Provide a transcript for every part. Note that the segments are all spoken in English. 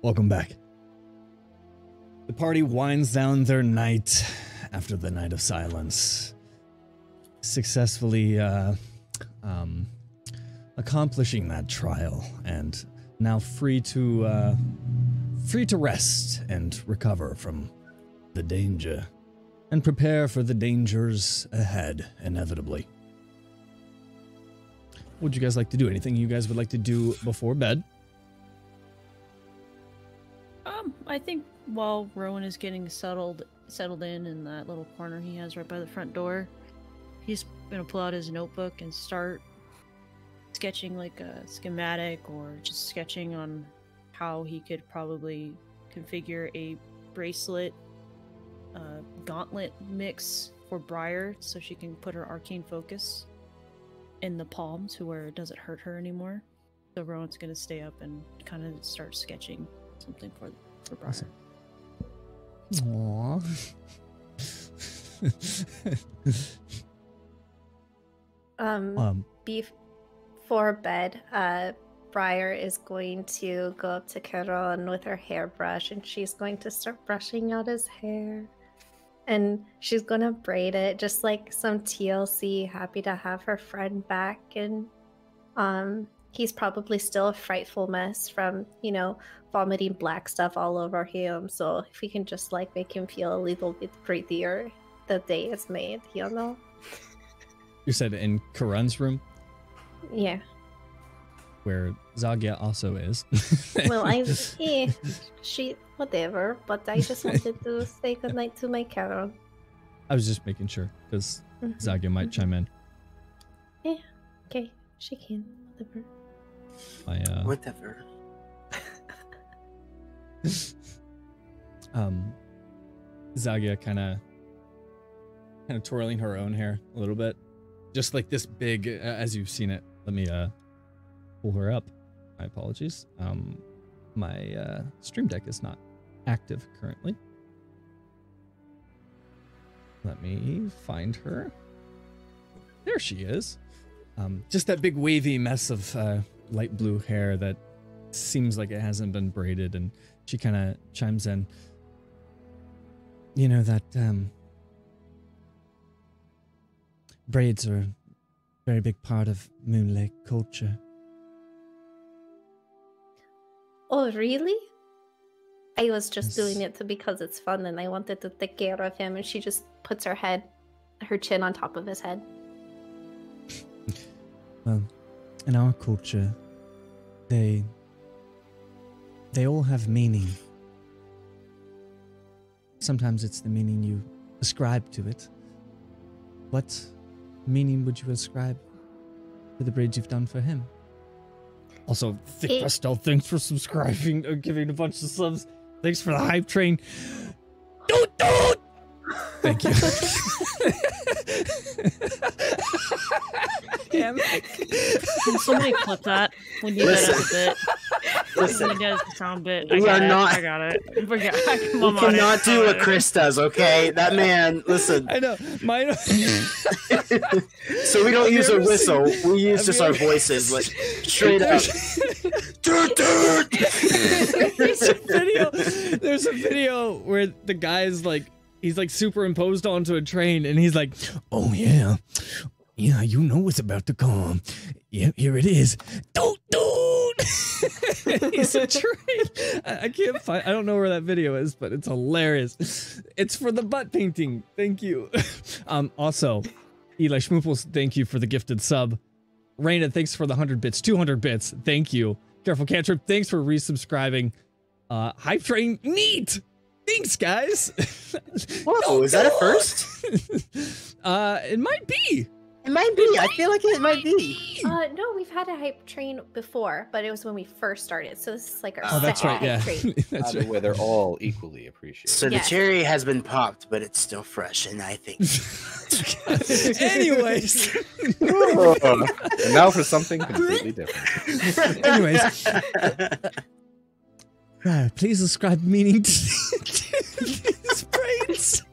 Welcome back. The party winds down their night after the night of silence, successfully accomplishing that trial, and now free to rest and recover from the danger, and prepare for the dangers ahead, inevitably. What would you guys like to do? Anything you guys would like to do before bed? I think while Rowan is getting settled in that little corner he has right by the front door, he's gonna pull out his notebook and start sketching like a schematic, or just sketching on how he could probably configure a bracelet gauntlet mix for Briar, so she can put her arcane focus in the palm to where it doesn't hurt her anymore. So Rowan's gonna stay up and kind of start sketching something for Briar. Awesome. Aww. Before bed, Briar is going to go up to Caron with her hairbrush, and she's going to start brushing out his hair. And she's going to braid it just like some TLC, happy to have her friend back. And he's probably still a frightful mess from, vomiting black stuff all over him. So if we can just like make him feel a little bit prettier, the day is made, You said in Karan's room? Yeah. Where Zagia also is. Well, she, whatever, but I just wanted to say goodnight to my Caron. I was just making sure, because Zagia might chime in. Yeah, okay, she can, whatever. Whatever. Zagia kind of twirling her own hair a little bit, just like this big, as you've seen it. Let me pull her up. My apologies. My stream deck is not active currently. Let me find her. There she is. Just that big wavy mess of light blue hair that seems like it hasn't been braided, and she kind of chimes in. That braids are a very big part of Moon Lake culture. Oh, really? I was just doing it because it's fun, and I wanted to take care of him, and she just puts her chin on top of his head. Well, in our culture, they all have meaning. Sometimes it's the meaning you ascribe to it. What meaning would you ascribe to the braids you've done for him? Also, Thick Pastel, thanks for subscribing, giving a bunch of subs. Thanks for the hype train. Doot! Thank you. Damn. Can somebody clip that when you get a bit? Listen, when he does the sound bit. I got it. We cannot do what Chris does, okay? That man, listen. I know. Mine. So we don't use a whistle. We use just our voices, like straight up. There's a video where the guy's like, he's like superimposed onto a train, and he's like, "Oh yeah, you know what's about to come. Yep, here it is. Doot!" He's a train. I can't find. I don't know where that video is, but it's hilarious. It's for the butt painting. Thank you. Also, Eli Schmooples, thank you for the gifted sub. Raina, thanks for the 100 bits. 200 bits. Thank you. Careful Cantrip, thanks for resubscribing. Hype Train, neat. Thanks, guys. Whoa, is that a first? It might be. It might be. I feel like it might be. No, we've had a hype train before, but it was when we first started. So this is like our that's second right, hype train. That's By the way, they're all equally appreciated. So the cherry has been popped, but it's still fresh, and I think. Anyways. And now for something completely different. Anyways. Please ascribe meaning to these braids.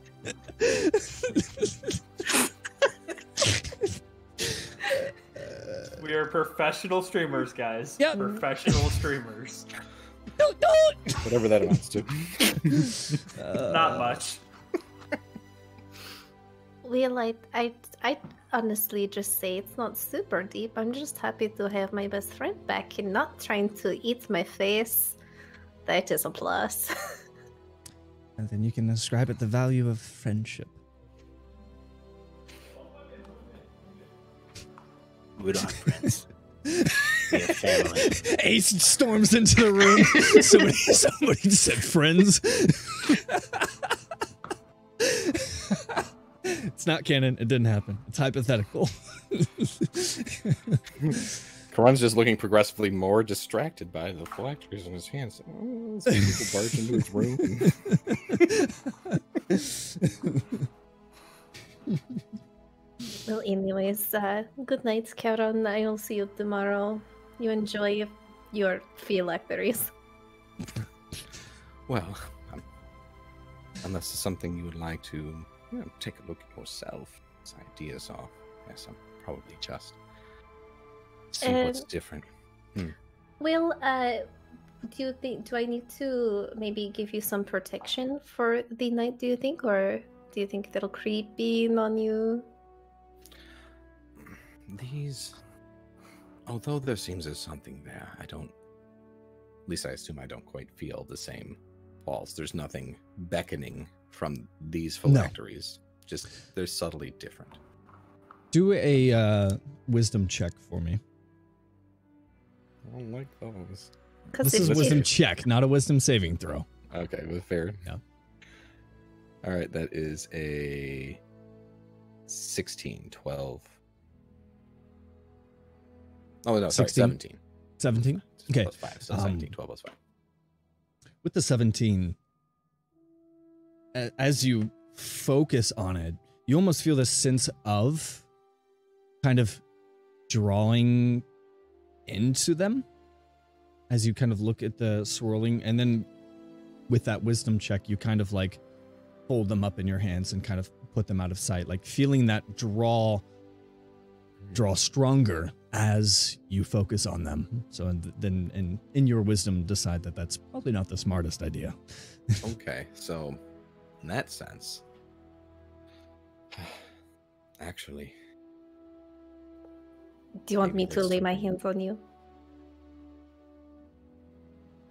We are professional streamers, guys. Yep. Professional streamers. Don't. Whatever that amounts to. Not much. Well, I honestly just say it's not super deep. I'm just happy to have my best friend back and not trying to eat my face. That is a plus. And then you can ascribe it the value of friendship. We're not friends. We're family. Ace storms into the room. Somebody said friends. It's not canon. It didn't happen. It's hypothetical. Karan's just looking progressively more distracted by the phylacteries in his hands. Oh, some people barge into his room. Well, anyways, good night, Karen. I'll see you tomorrow. You enjoy your phylacteries. Well, unless it's something you would like to take a look at yourself. His ideas are, yes, I'm probably just see what's different. Well, do I need to maybe give you some protection for the night, do you think? Or do you think that'll creep in on you? These, although there seems there's something there, I don't, at least I assume I don't quite feel the same pulse. There's nothing beckoning from these phylacteries. No. Just, they're subtly different. Do a wisdom check for me. I don't like those. This is a wisdom check, not a wisdom saving throw. Okay, well, fair. Yeah. All right, that is a 16, 12. Oh, no, sorry, 17. 17? Okay. Plus 5, so 17, 12 plus 5. With the 17, as you focus on it, you almost feel this sense of kind of drawing into them as you kind of look at the swirling, and then with that wisdom check, you kind of like hold them up in your hands and kind of put them out of sight, like feeling that draw stronger as you focus on them. So then in your wisdom, decide that that's probably not the smartest idea. Okay, so in that sense, actually, do you want me to lay my hands on you?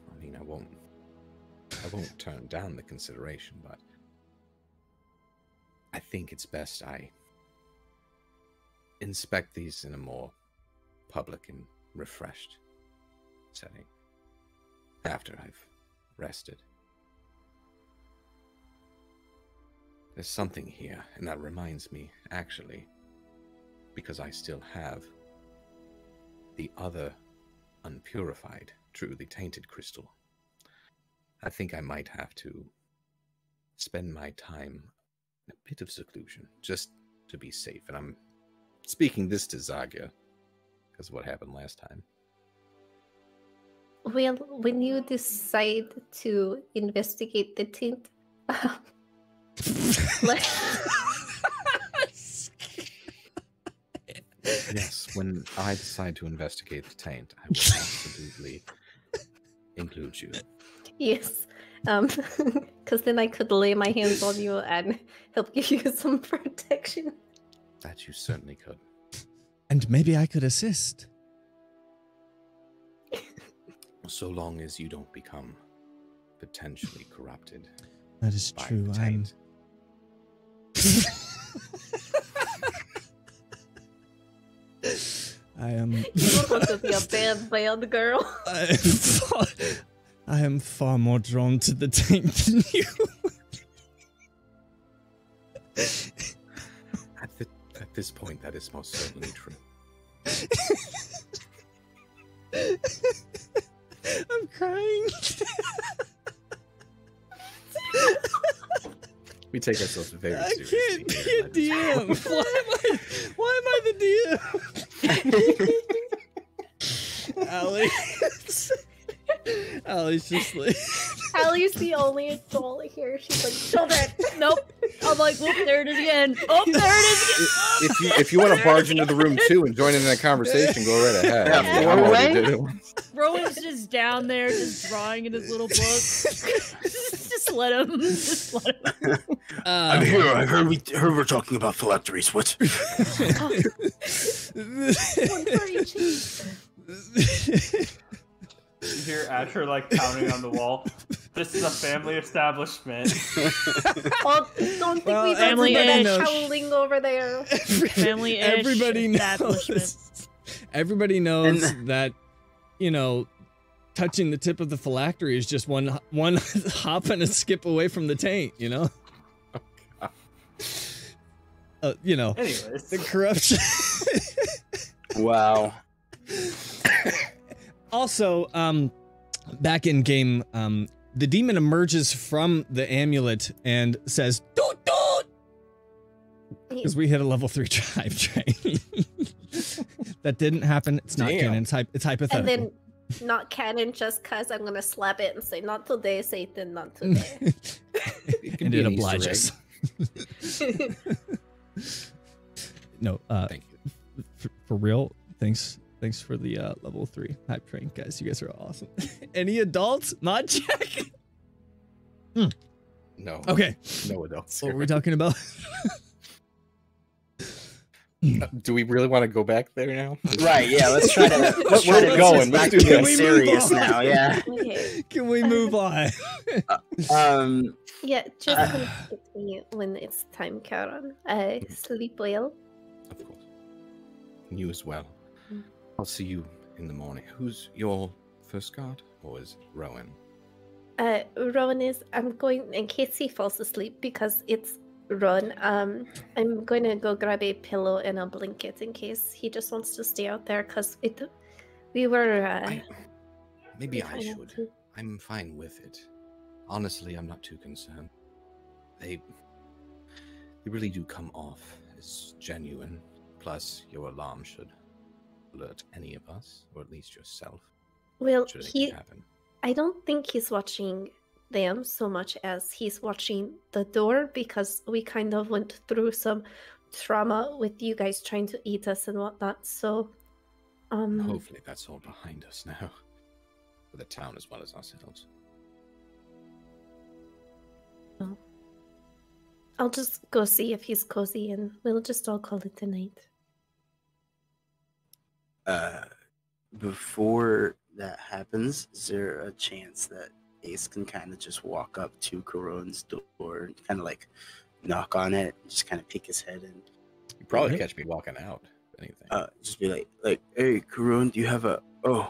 I mean, I won't turn down the consideration, but I think it's best I inspect these in a more public and refreshed setting after I've rested. There's something here, and that reminds me, actually, because I still have the other unpurified, truly tainted crystal. I think I might have to spend my time in a bit of seclusion, just to be safe. And I'm speaking this to Zagia, because of what happened last time. Well, when you decide to investigate the taint, Yes, when I decide to investigate the taint, I will absolutely include you. Yes, because then I could lay my hands on you and help give you some protection. That you certainly could. And maybe I could assist. So long as you don't become potentially corrupted. That is true. The taint. I am. You don't want to be a bad girl. I am far more drawn to the taint than you. At this point, that is most certainly true. I'm crying. We take ourselves very I seriously. can't be a DM. Why am I the DM? Alex. Allie's just like... Allie's the only adult here. She's like, children. Nope. I'm like, whoop, there it is again. Oh, there it is again. If you want to barge into the room too and join in that conversation, go right ahead. Yeah, I'm four-way? already doing it. Rowan's just down there, just drawing in his little book. just let him. Just let him. I'm here. I heard we're talking about phylacteries. What? One for each. You hear Asher like pounding on the wall. This is a family establishment. Oh, don't think Well, we've family ever ish. that howling over there. Family-ish Everybody establishment. knows. Everybody knows And- that, you know, touching the tip of the phylactery is just one hop and a skip away from the taint, you know? You know, Anyways, the corruption. Wow. Also, back in game, the demon emerges from the amulet and says, "Doot doot," because we hit a level 3 drive train. That didn't happen. It's not Damn. canon. It's hypothetical. And then, not canon, just cause I'm gonna slap it and say, "Not today, Satan, not today." It can and be it an Easter obliges. egg. No, Thank you. for real. Thanks for the level 3 hype train, guys. You guys are awesome. Any adults? Mod check. No. Okay, No adults. what were we talking about? Do we really want to go back there now? Right, yeah, let's try to Let's try get to going. back Let's do to this. serious Can we move on? now, yeah. Okay. Can we move on? Yeah, just come get me when it's time, Karen. Sleep well. Of course. You as well. Mm. I'll see you in the morning. Who's your first guard? Or is Rowan? Rowan is. I'm going in case he falls asleep because it's Ron. I'm going to go grab a pillow and a blanket in case he just wants to stay out there because we were. Maybe I fine should. too. I'm fine with it. Honestly, I'm not too concerned. They really do come off as genuine. Plus, your alarm should alert any of us, or at least yourself, Well, should anything he. happen. I don't think he's watching them so much as he's watching the door because we kind of went through some trauma with you guys trying to eat us and whatnot. So, Hopefully that's all behind us now. For the town as well as ourselves. I'll just go see if he's cozy and we'll just all call it a night. Before that happens, is there a chance that Ace can kind of just walk up to Karon's door and kind of like knock on it, and just kind of peek his head in? You probably Alright. catch me walking out. If anything. Just be like, hey, Karon, do you have a? Oh,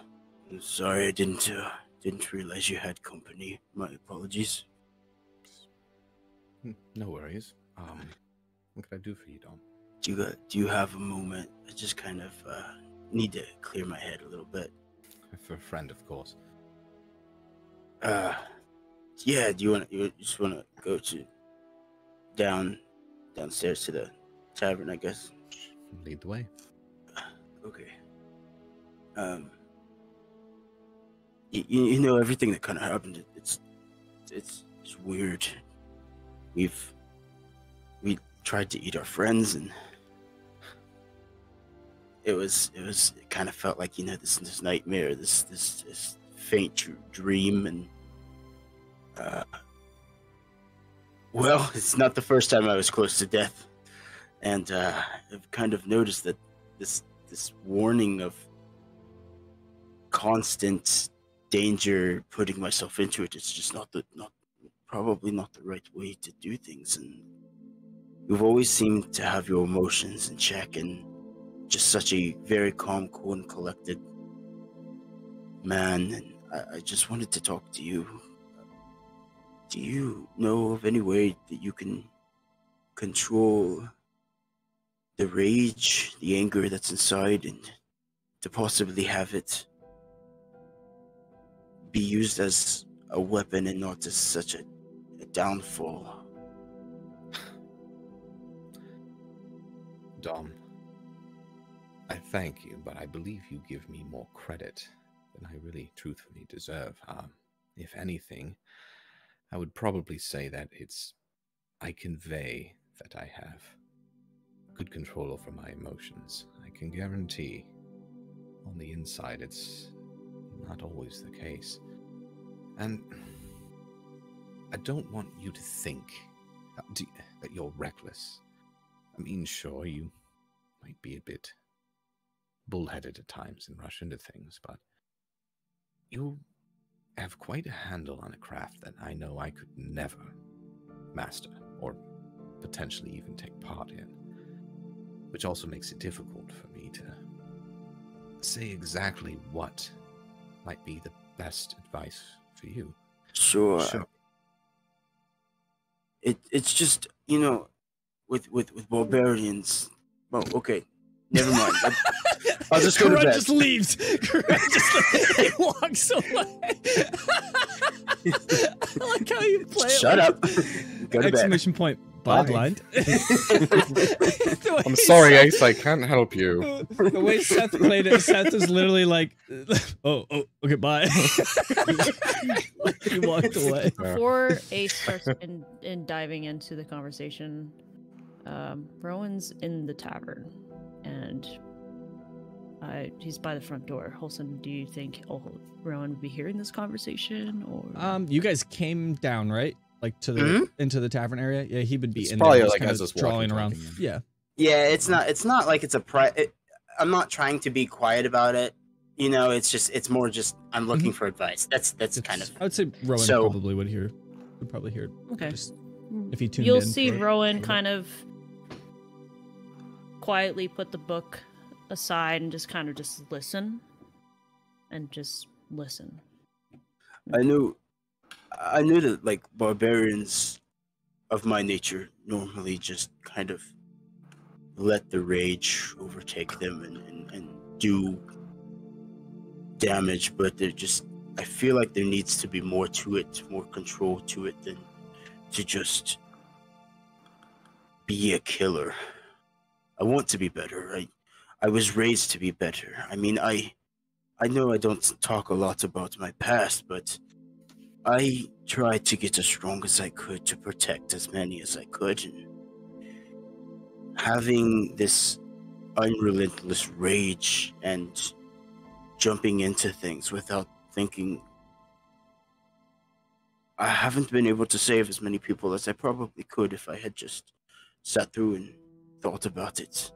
I'm sorry, I didn't realize you had company. My apologies. No worries. What can I do for you, Dom? Do you have a moment? I just kind of need to clear my head a little bit. For a friend, of course. Yeah. You just want to go to downstairs to the tavern, I guess. Lead the way. Okay. You know everything that kind of happened. It's weird. We tried to eat our friends, and it kind of felt like, you know, this nightmare, this faint dream, and well, it's not the first time I was close to death, and I've kind of noticed that this warning of constant danger, putting myself into it, it's just probably not the right way to do things. And you've always seemed to have your emotions in check, and just such a very calm, cool, and collected man. And I just wanted to talk to you. Do you know of any way that you can control the rage, the anger that's inside, and to possibly have it be used as a weapon and not as such a downfall? Dom, I thank you, but I believe you give me more credit than I really truthfully deserve. if anything, I would probably say that I convey that I have good control over my emotions. I can guarantee on the inside it's not always the case. And I don't want you to think that you're reckless. I mean, sure, you might be a bit bullheaded at times and rush into things, but you have quite a handle on a craft that I know I could never master or potentially even take part in, which also makes it difficult for me to say exactly what might be the best advice for you. Sure. It's just, you know, with barbarians. Oh, okay. Never mind. I'll just go to bed. Just leaves. He walks away. I like how you play it. Shut up. Go to Exclamation point. Bye, blind. I'm sorry, Ace, I can't help you. The way Seth played it, Seth is literally like, oh, okay, bye. Like he walked away. Before Ace starts in diving into the conversation, Rowan's in the tavern, and he's by the front door. Holson, do you think Rowan would be hearing this conversation, or? You guys came down, right? Like to the into the tavern area. Yeah, he would be It's in probably there, like kind as of us drawing walking, around. talking, Yeah. Yeah, it's not like it's I'm not trying to be quiet about it. You know, it's more just I'm looking for advice. That's kind of. I would say Rowan probably would probably hear. Okay. Just if he tuned You'll in. see for it. Rowan kind of quietly put the book aside and just kind of just listen. And just listen. I knew that like barbarians of my nature normally just kind of let the rage overtake them and do damage, but I feel like there needs to be more to it, more control to it than to just be a killer. I want to be better. I was raised to be better. I mean, I know I don't talk a lot about my past, but I tried to get as strong as I could to protect as many as I could. And having this unrelentless rage and jumping into things without thinking, I haven't been able to save as many people as I probably could if I had just sat through and thought about it.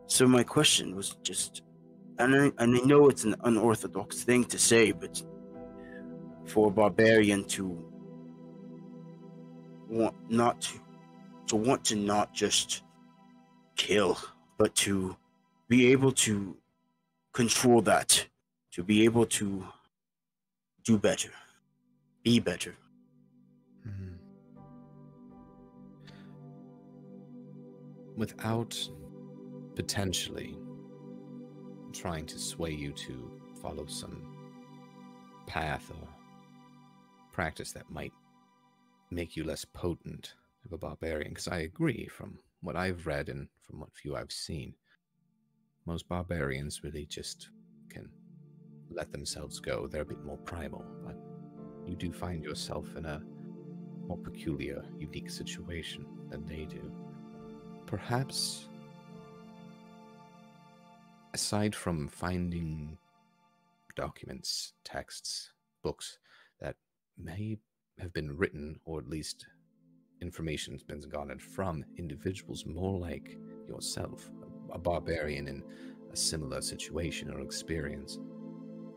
So my question was just, and I know it's an unorthodox thing to say, but for a barbarian to want to not just kill, but to be able to control that, to be able to do better, be better. Without potentially trying to sway you to follow some path or practice that might make you less potent of a barbarian, because I agree from what I've read and from what few I've seen, most barbarians really just can let themselves go. They're a bit more primal, but you do find yourself in a more peculiar, unique situation than they do. Perhaps, aside from finding documents, texts, books that may have been written, or at least information's been garnered from individuals more like yourself, a barbarian in a similar situation or experience,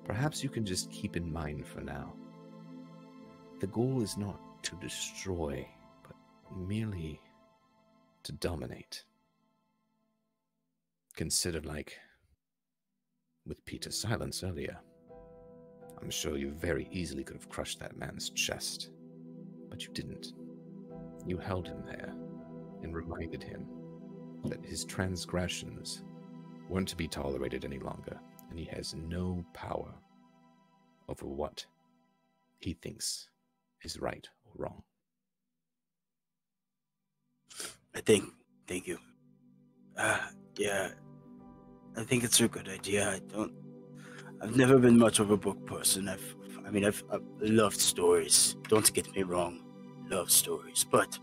perhaps you can just keep in mind for now, the goal is not to destroy, but merely to dominate. Consider like with Peter's silence earlier. I'm sure you very easily could have crushed that man's chest, but you didn't. You held him there and reminded him that his transgressions weren't to be tolerated any longer, and he has no power over what he thinks is right or wrong. Thank you. Yeah, I think it's a good idea. I've never been much of a book person. I mean, I've loved stories. Don't get me wrong, love stories, but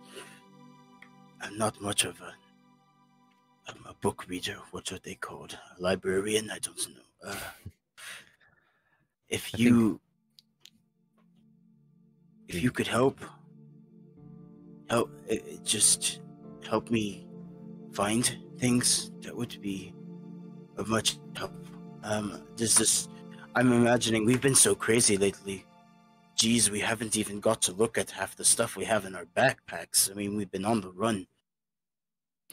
I'm not much of a book reader. What are they called? A librarian? I don't know. If I you think- could help, just help me find things, that would be of much help. There's this. I'm imagining we've been so crazy lately. Geez, we haven't even got to look at half the stuff we have in our backpacks. I mean, we've been on the run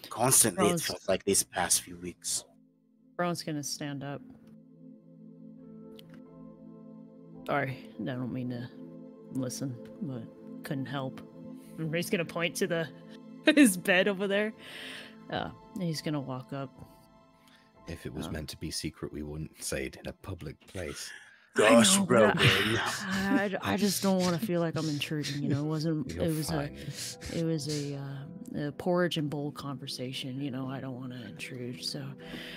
constantly. It Rose. felt like these past few weeks. Brown's gonna stand up. Sorry, I don't mean to listen, but couldn't help. And he's gonna point to the his bed over there. And he's gonna walk up. If it was meant to be secret, we wouldn't say it in a public place. Gosh, I know, but Rowan. I just don't want to feel like I'm intruding. You know, it wasn't. You're It was fine. it was a porridge and bowl conversation. You know, I don't want to intrude. So,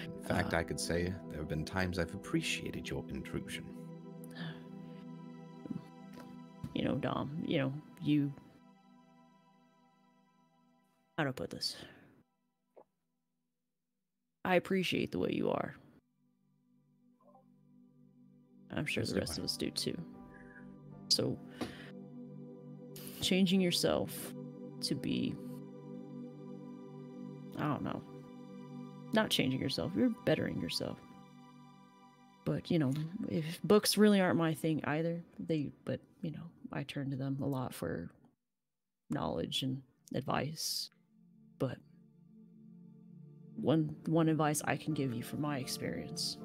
In fact, I could say there have been times I've appreciated your intrusion. you know, Dom, you know, you. How to put this? I appreciate the way you are. I'm sure Yes, the you rest are. of us do too. So, changing yourself to be, I don't know, not changing yourself, you're bettering yourself. But, you know, if books really aren't my thing either, but, you know, I turn to them a lot for knowledge and advice. But one advice I can give you from my experience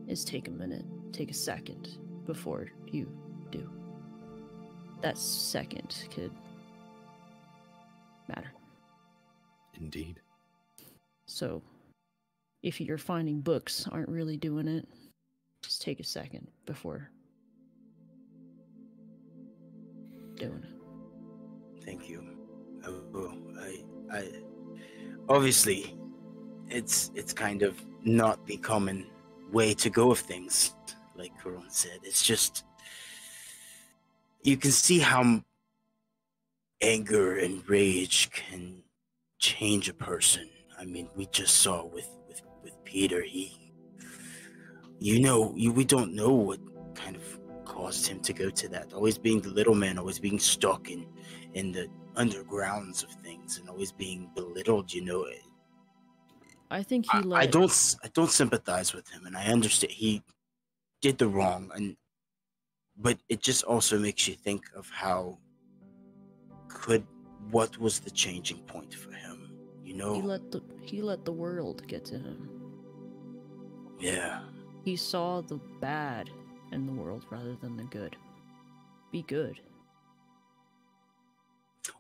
is take a minute, take a second before you do. That second could matter. Indeed. So, if you're finding books aren't really doing it, just take a second before doing it. Thank you. I obviously, it's kind of not the common way to go of things, like Coron said. It's just, you can see how anger and rage can change a person. I mean, we just saw with Peter, we don't know what kind of caused him to go to that. Always being the little man, always being stuck in the undergrounds of things, and always being belittled. I think he let. I don't sympathize with him, and I understand he did the wrong, but it just also makes you think of what was the changing point for him, He let the world get to him. Yeah. He saw the bad in the world rather than the good. Be good.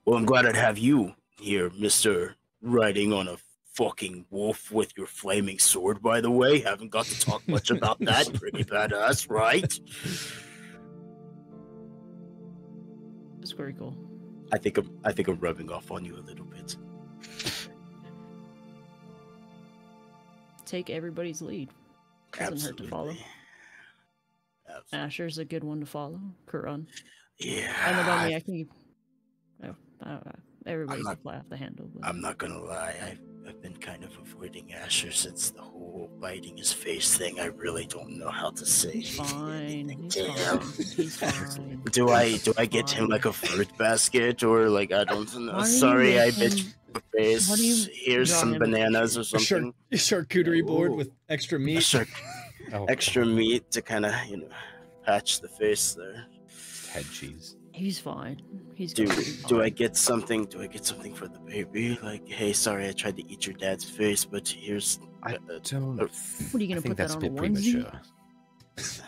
Well, I'm glad I'd have you here, Mr. Riding on a fucking wolf with your flaming sword, by the way. Haven't got to talk much about that. Pretty badass, right? It's very cool. I think I'm rubbing off on you a little bit. Take everybody's lead. Doesn't hurt to follow. Absolutely. Asher's a good one to follow. Kuran. Yeah. I know about me, I can. Everybody I'm can fly off the handle. But... I'm not gonna lie, I've been kind of avoiding Asher since the whole biting his face thing. I really don't know how to say. He's fine. anything. He's Damn. fine. He's fine. Do I get him like a fruit basket, or like, I don't know? Why do you Sorry, make I him- bit your face. why do you Here's draw some him a bananas or picture? something. Charcuterie board Ooh. with extra A meat. Oh, extra meat to kind of patch the face there. head cheese. He's fine. He's Do gonna be fine. do I get something? Do I get something for the baby? Like, hey, sorry, I tried to eat your dad's face, but here's I a don't. What are you gonna I think put that's that a on bit a onesie? premature. Yes.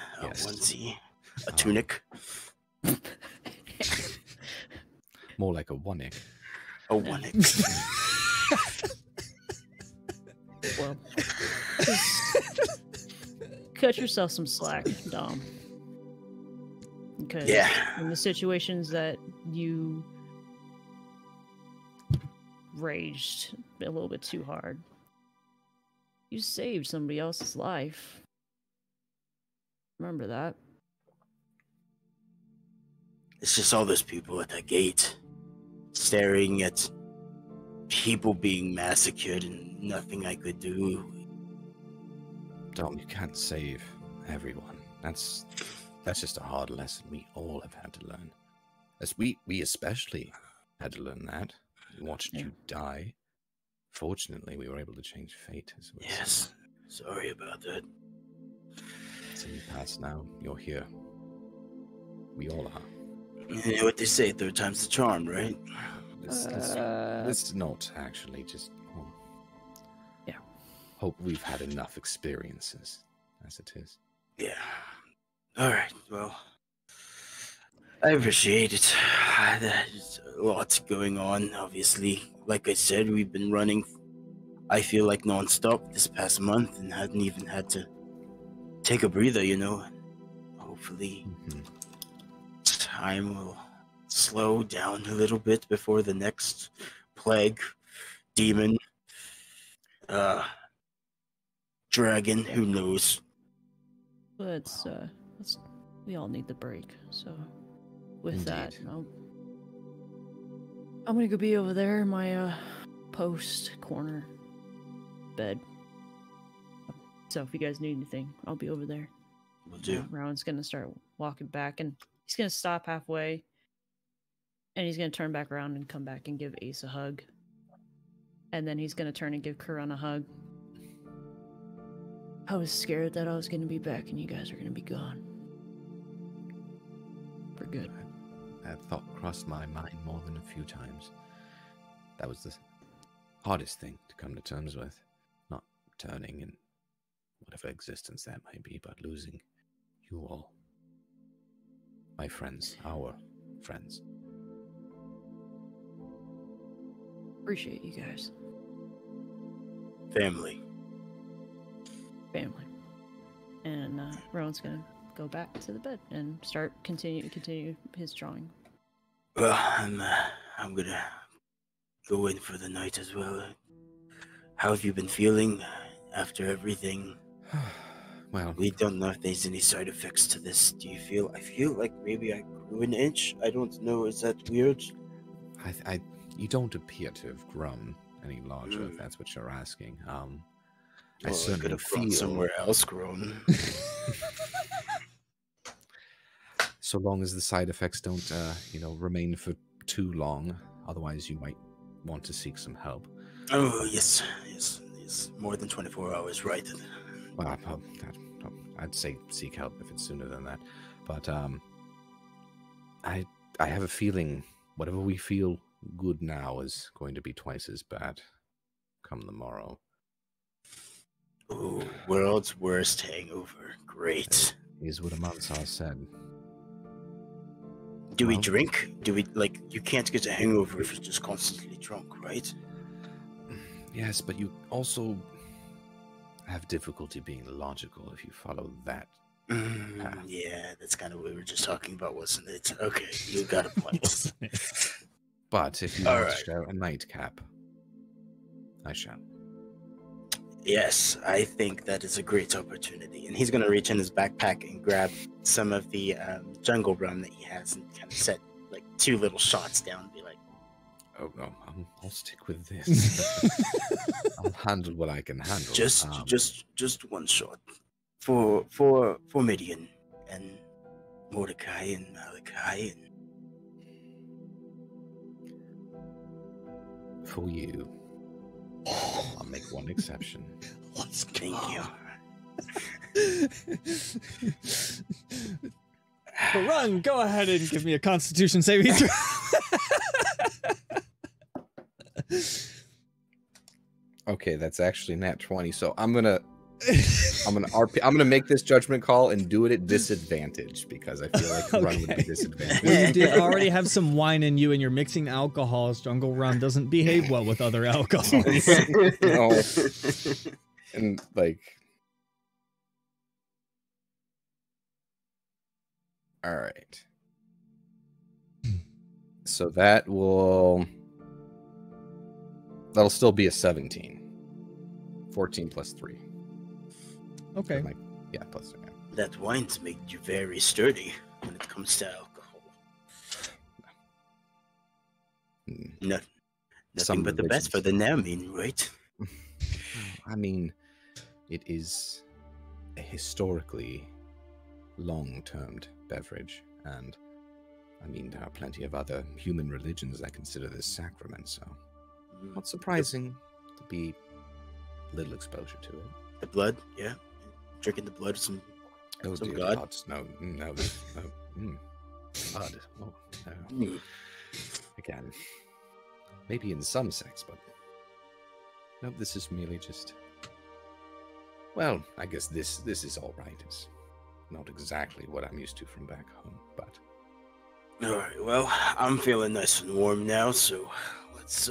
onesie, a Um, tunic, More like a one-ick. a one-ick. Well, just cut yourself some slack, Dom. Because Yeah. in the situations that you raged a little bit too hard, you saved somebody else's life. Remember that. It's just all those people at that gate, staring at people being massacred and nothing I could do. Dom, you can't save everyone. That's just a hard lesson we all have had to learn. As we especially had to learn that. We watched you die. Fortunately, we were able to change fate. Yes. Sorry about that. It's in the past now. You're here. We all are. You know what they say, third time's the charm, right? Let's not actually just... hope we've had enough experiences as it is. Yeah. Alright, well... I appreciate it. There's a lot going on, obviously. Like I said, we've been running, I feel like, non-stop this past month and hadn't even had to take a breather, you know. Hopefully, time will slow down a little bit before the next plague, demon, dragon, who knows. But we all need the break, so with that, I'm gonna go be over there in my post corner bed. So if you guys need anything, I'll be over there. Will do. Rowan's gonna start walking back, and he's gonna stop halfway, and he's gonna turn back around and come back and give Ace a hug, and then he's gonna turn and give Kuran a hug. I was scared that I was gonna be back and you guys are gonna be gone for good. That thought crossed my mind more than a few times. That was the hardest thing to come to terms with. Not turning in whatever existence that might be, but losing you all. My friends, our friends. Appreciate you guys. Family. Family. And Rowan's gonna go back to the bed and continue his drawing. Well, I'm gonna go in for the night as well. How have you been feeling after everything? Well, We don't know if there's any side effects to this. Do you feel? I feel like maybe I grew an inch. I don't know. Is that weird? you don't appear to have grown any larger, if that's what you're asking. I Well, certainly could have feel grown somewhere else grown. so long as the side effects don't, remain for too long. Otherwise, you might want to seek some help. Oh, yes. More than 24 hours, right? Well, I'd say seek help if it's sooner than that. But I have a feeling whatever we feel good now is going to be twice as bad come the morrow. Oh, world's worst hangover. Great. Is what Amansar said. Do we Well- drink? Do we, you can't get a hangover if you're just constantly drunk, right? Yes, but you also have difficulty being logical if you follow that. Yeah, that's kind of what we were just talking about, wasn't it? Okay, you got a point. But if you All want right. to share a nightcap, I shall. Yes, I think that is a great opportunity. And he's going to reach in his backpack and grab some of the jungle rum that he has and kind of set 2 little shots down and be like, Oh no, I'll stick with this. I'll handle what I can handle. just one shot for Midian and Mordecai and Malachi and For you, I'll make one exception. Let's go. thank you. Run, go ahead and give me a Constitution saving throw. Okay, that's actually nat 20. So I'm gonna make this judgment call and do it at disadvantage because I feel like run would be disadvantaged. Well, you did already have some wine in you, and you're mixing alcohols. Jungle rum doesn't behave well with other alcohols. No. And all right. So that'll still be a 17. 14 plus 3. Okay. Yeah, plus 3. That wine's made you very sturdy when it comes to alcohol. No, Some nothing but the best for the Namin, right? I mean, it is a historically long-termed beverage, and I mean, there are plenty of other human religions that consider this sacrament, so not surprising to be a little exposure to it. The blood, yeah. Drinking the blood of some Oh, some dear god. gods, no. Blood. Oh, no. Mm. Again, maybe in some sects, but no, this is merely just. Well, I guess this is all right. It's not exactly what I'm used to from back home, but All right. Well, I'm feeling nice and warm now, so let's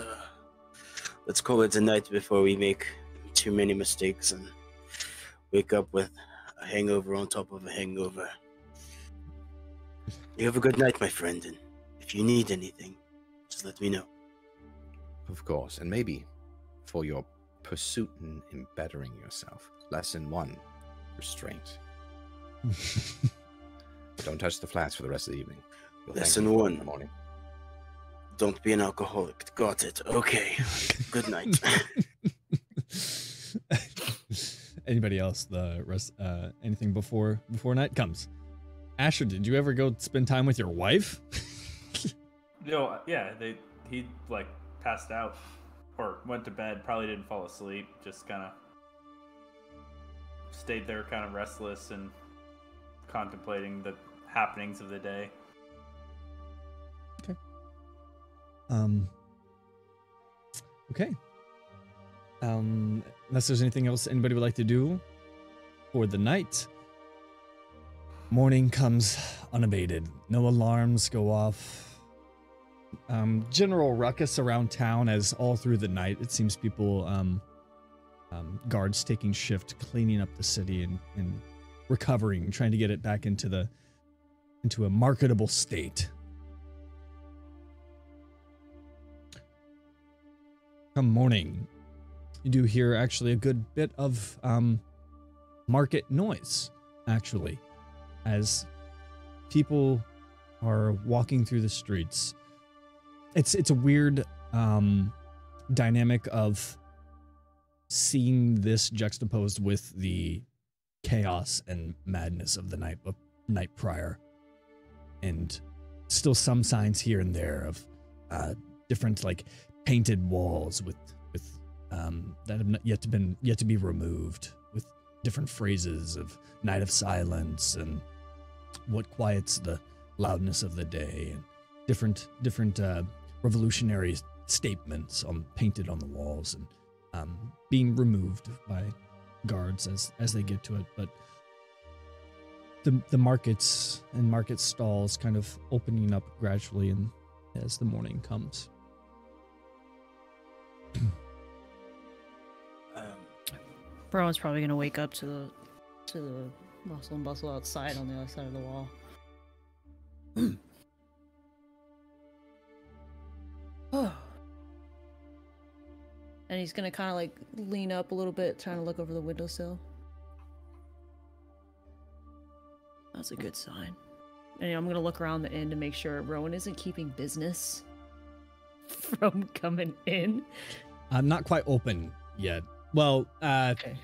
call it a night before we make too many mistakes and wake up with a hangover on top of a hangover. You have a good night, my friend, and if you need anything, just let me know. of course, and maybe for your pursuit in bettering yourself. Lesson 1: restraint. Don't touch the flask for the rest of the evening. You'll thank Lesson me for it 1. in the morning. Don't be an alcoholic. Got it. Okay. Good night. Anybody else? Anything before night comes? Asher, did you ever go spend time with your wife? Yeah, he like passed out or went to bed. Probably didn't fall asleep. Just kind of stayed there, kind of restless and contemplating the happenings of the day. Okay. Unless there's anything else anybody would like to do for the night. Morning comes unabated. No alarms go off. General ruckus around town as all through the night it seems people, guards taking shift, cleaning up the city and recovering, trying to get it back into a marketable state. Come morning, you do hear actually a good bit of market noise, actually, as people are walking through the streets. It's a weird dynamic of seeing this juxtaposed with the chaos and madness of the night prior, and still some signs here and there of different like painted walls with that have not yet to be removed, with different phrases of night of silence and what quiets the loudness of the day, and different revolutionary statements painted on the walls and being removed by guards as they get to it. But the markets and market stalls kind of opening up gradually and as the morning comes. Rowan's probably gonna wake up to the bustle and bustle outside on the other side of the wall. Oh. And he's gonna kind of like lean up a little bit, trying to look over the windowsill. That's a good sign. And I'm gonna look around the inn to make sure Rowan isn't keeping business from coming in. I'm not quite open yet. Well, Okay.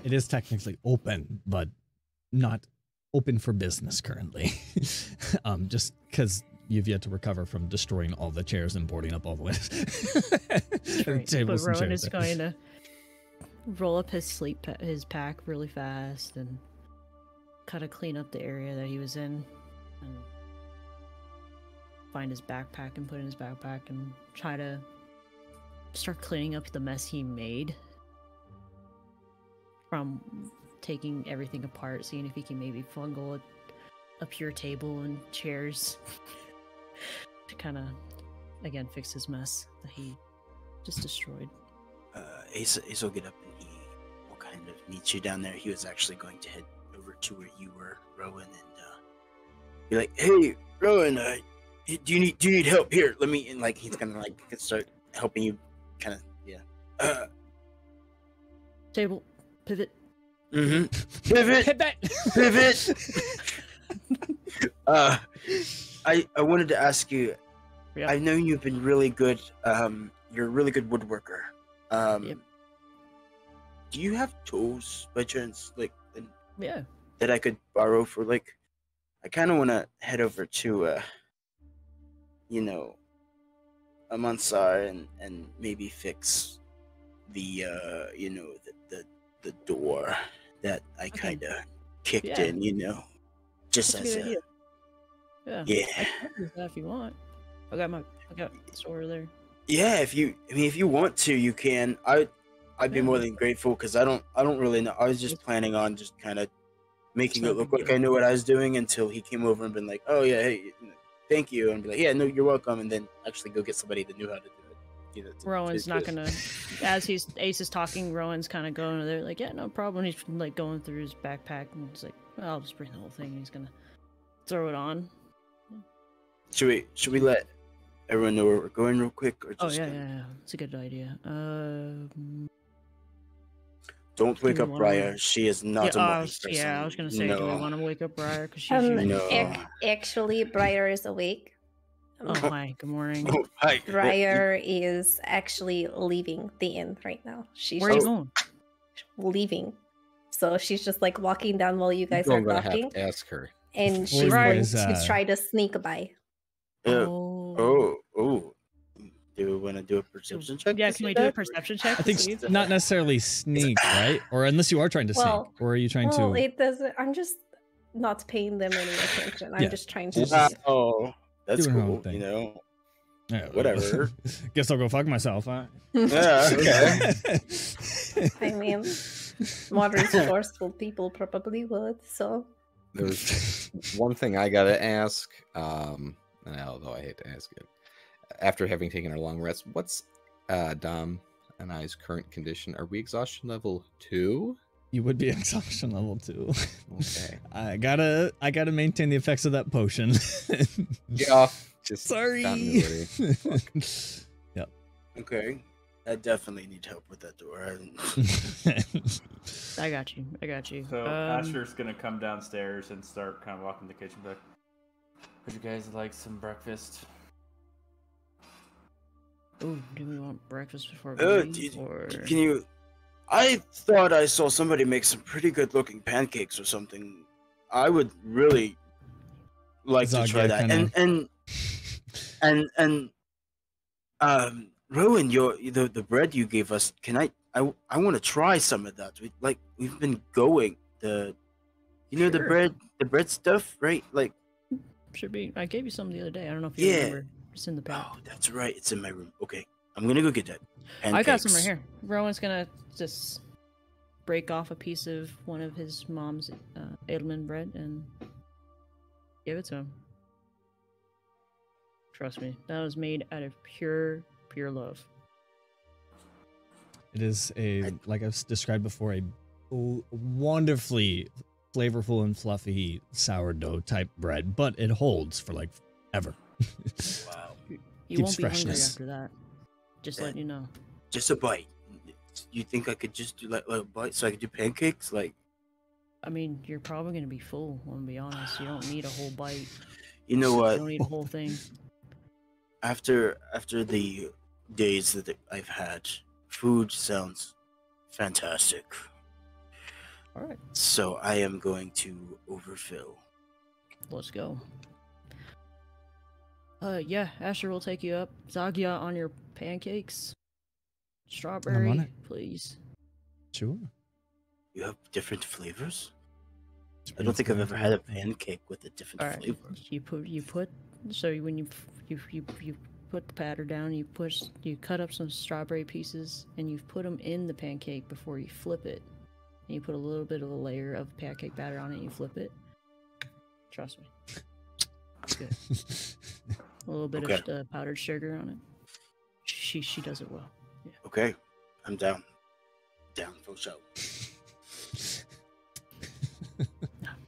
it is technically open, but not open for business currently. Just because you've yet to recover from destroying all the chairs and boarding up all the windows. Right. Tables But and Rowan chairs is there. going to roll up his pack really fast and kind of clean up the area that he was in, and find his backpack and put it in his backpack and try to start cleaning up the mess he made from taking everything apart, seeing if he can maybe fungal a pure table and chairs to kind of, again, fix his mess that he just destroyed. Ace will get up and he will kind of meet you down there. He was actually going to head over to where you were, Rowan, and be like, "Hey, Rowan, do you need help? Here, let me." And like he's gonna like start helping you, kind of, yeah. Table, pivot. Mm-hmm. Pivot. I wanted to ask you, Yeah. I've known you've been really good. You're a really good woodworker. Yep. Do you have tools by chance, like Yeah. that I could borrow for like? I kind of want to head over to, you know, Amansar and maybe fix the, you know, the door that I Okay. kind of kicked Yeah. in, you know, just That's a as good a idea. Yeah. yeah. I can help you with that if you want. I got the store there. Yeah, if you want to, you can. I'd be Yeah. more than grateful because I don't really know. I was just planning on just kind of making It's it not look big like deal. I knew what I was doing until he came over and been like, "Oh yeah, hey, you know, thank you," and be like, "Yeah, no, you're welcome," and then actually go get somebody that knew how to do it. You know, Rowan's not gonna. As Ace is talking, Rowan's kind of going there, like, yeah, no problem. He's like going through his backpack and he's like, well, I'll just bring the whole thing. He's gonna throw it on. Should we let everyone know where we're going real quick, or Oh just yeah. It's a good idea. don't wake we up wanna- Briar. She is not a morning person. I was gonna say, do we want to wake up Briar because she's Um, usually. No. Actually, Briar is awake. Oh hi, good morning. Oh, hi. Briar is actually leaving the inn right now. She's Where are you just going? leaving. So she's just like walking down while you guys I'm are gonna talking. have to ask her. And Before she's you going guys, to try to sneak by. Oh. Oh. Do we want to do a perception check? Yeah, to can see we do a that? perception check? I think to see if- not necessarily sneak, right? Or unless you are trying to Well- sneak, or are you trying Well, to? it doesn't. I'm just not paying them any attention. I'm Yeah. just trying to. Just- Oh, that's Doing her own cool. thing. You know. Yeah, Whatever. Guess I'll go fuck myself, huh? Yeah. Okay. I mean, modern forceful people probably would. So There's one thing I gotta ask, and although I hate to ask it, after having taken our long rest, what's Dom and I's current condition? Are we exhaustion level 2? You would be exhaustion level 2. Okay. I gotta maintain the effects of that potion. Yeah. Just Sorry. continuity. Fuck. Yep. Okay. I definitely need help with that door. I got you. So Asher's gonna come downstairs and start kind of walking the kitchen back. Would you guys like some breakfast? Ooh, do we want breakfast before we Uh, leave, or... Can you? I thought I saw somebody make some pretty good looking pancakes or something. I would really like to try Zagya that. kinda- And Rowan, the bread you gave us. Can I want to try some of that. We've been going the Sure. the bread stuff, right? Like, Should be. I gave you some the other day. I don't know if you Yeah. remember. It's in the pack. oh, that's right. It's in my room. Okay, I'm gonna go get that. I got some right Pancakes. here. Rowan's gonna just break off a piece of one of his mom's Edelman bread and give it to him. Trust me, that was made out of pure love. It is like I've described before, a wonderfully flavorful and fluffy sourdough type bread, but it holds for like ever. Wow. You Keeps won't be freshness. hungry after that. Just letting you know. Just a bite. You think I could just do like a bite so I could do pancakes? Like, I mean, you're probably gonna be full. I'm gonna be honest. You don't need a whole bite. you know You what? don't need a whole thing. After the days that I've had, food sounds fantastic. All right, So I am going to overfill. let's go. Yeah, Asher will take you up. Zagya on your pancakes. Strawberry, it. please. Sure. You have different flavors? I don't think I've ever had a pancake with a different All right, flavor. you put. So when you put the batter down, you cut up some strawberry pieces and you put them in the pancake before you flip it. And you put a little bit of a layer of pancake batter on it and you flip it. Trust me. It's good. A little bit Okay. of powdered sugar on it. She does it well. Okay, I'm down. Down for show.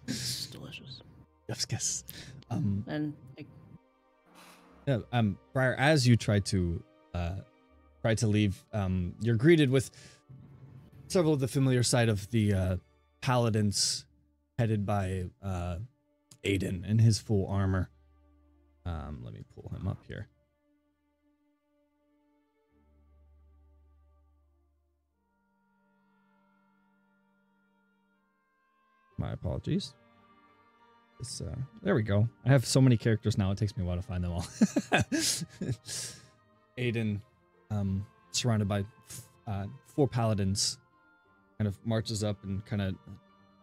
It's delicious. Yes. And like, Yeah, Briar, as you try to leave, you're greeted with several of the familiar sight of the paladins headed by Aiden in his full armor. Let me pull him up here. My apologies. There we go. I have so many characters now, it takes me a while to find them all. Aiden, surrounded by 4 paladins, kind of marches up and kind of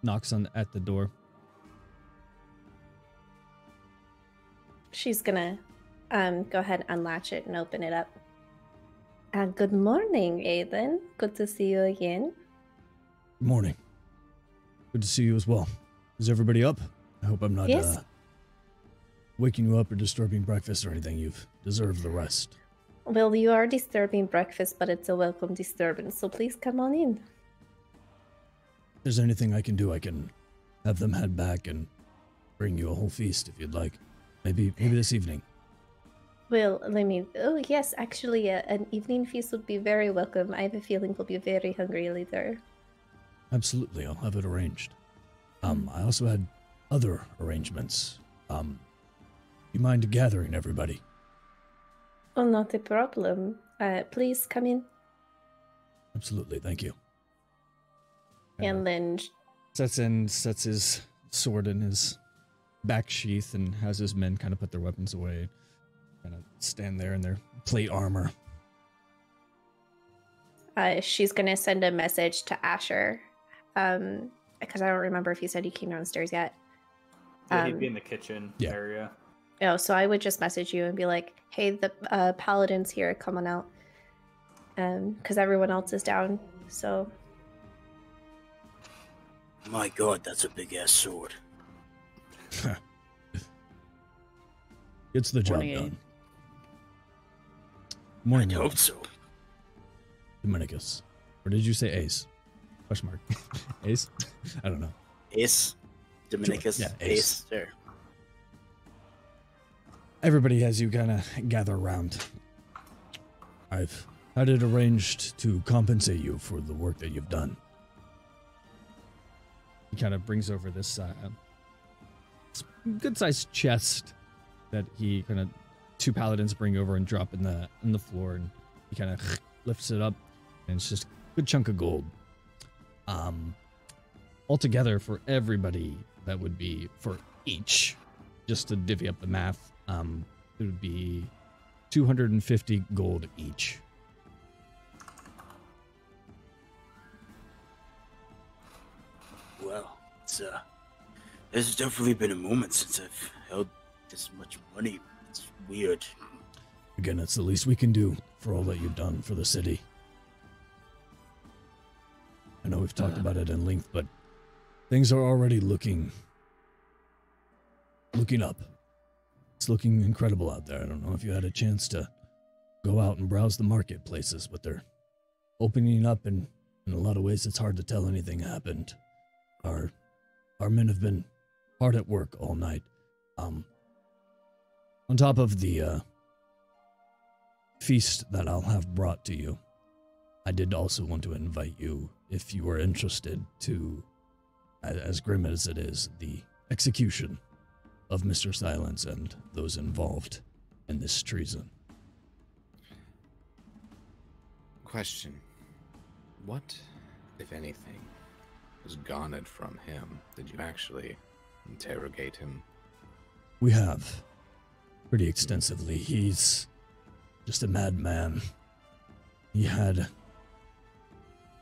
knocks at the door. She's gonna go ahead and unlatch it and open it up. Good morning, Aiden. Good to see you again. Good morning. Good to see you as well. Is everybody up? I hope I'm not Yes. waking you up or disturbing breakfast or anything. You've deserved the rest. Well, you are disturbing breakfast, but it's a welcome disturbance, so please come on in. If there's anything I can do, I can have them head back and bring you a whole feast if you'd like. Maybe this evening. Well, oh yes, actually, an evening feast would be very welcome. I have a feeling we'll be very hungry later. Absolutely, I'll have it arranged. I also had other arrangements. You mind gathering everybody? Oh, not a problem. Please come in. Absolutely, thank you. And then Sets his sword in his back sheath and has his men kind of put their weapons away. Kind of stand there in their plate armor. she's gonna send a message to Asher. Because I don't remember if he said he came downstairs yet. Yeah, he'd be in the kitchen area. Oh, so I would just message you and be like, hey, the paladin's here, come on out. Because everyone else is down, so... My god, that's a big-ass sword. It's the job Morning, done. I Morning, hope so. Dominicus. Or did you say Ace? Question mark. Ace? I don't know. Ace? Dominicus? Yeah, Ace. There. Everybody, as you kind of gather around. I've had it arranged to compensate you for the work that you've done. He kind of brings over this good-sized chest that he kind of 2 paladins bring over and drop in the floor, and he kind of lifts it up, and it's just a good chunk of gold. Altogether for everybody, that would be for each, just to divvy up the math, it would be 250 gold each. Well, there's definitely been a moment since I've held this much money. It's weird. Again, it's the least we can do for all that you've done for the city. I know we've talked about it in length, but things are already looking up. It's looking incredible out there. I don't know if you had a chance to go out and browse the marketplaces, but they're opening up, and in a lot of ways it's hard to tell anything happened. Our men have been hard at work all night. On top of the feast that I'll have brought to you, I did also want to invite you, if you were interested, to, as grim as it is, the execution of Mr. Silence and those involved in this treason. Question. What, if anything, was garnered from him? Did you actually interrogate him? We have. Pretty extensively. He's just a madman. He had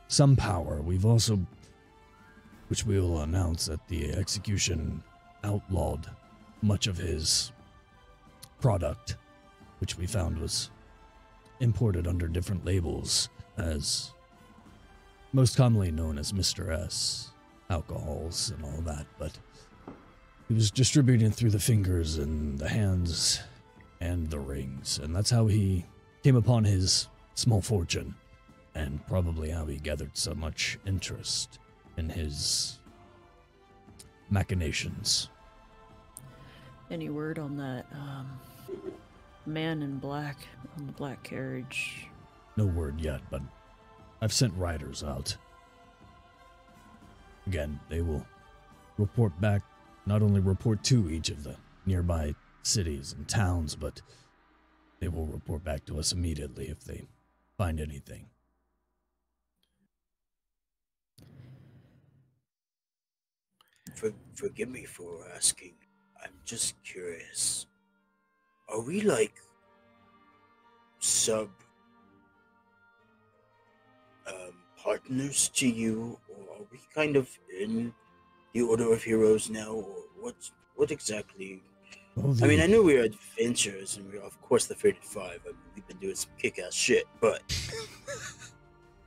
some power. We've also, which we will announce at the execution, outlawed much of his product, which we found was imported under different labels, as most commonly known as Mr. S, alcohols and all that, but he was distributing through the fingers and the hands and the rings, and that's how he came upon his small fortune, and probably how he gathered so much interest in his machinations. Any word on that man in black on the black carriage? No word yet, but I've sent riders out. Again, they will report back, not only report to each of the nearby cities and towns, but they will report back to us immediately if they find anything. forgive me for asking. I'm just curious. Are we like sub partners to you, or are we kind of in the Order of Heroes now, or what exactly? Well, I mean, I know we're adventurers, and we're of course the Fated Five. I mean, we've been doing some kick-ass shit, but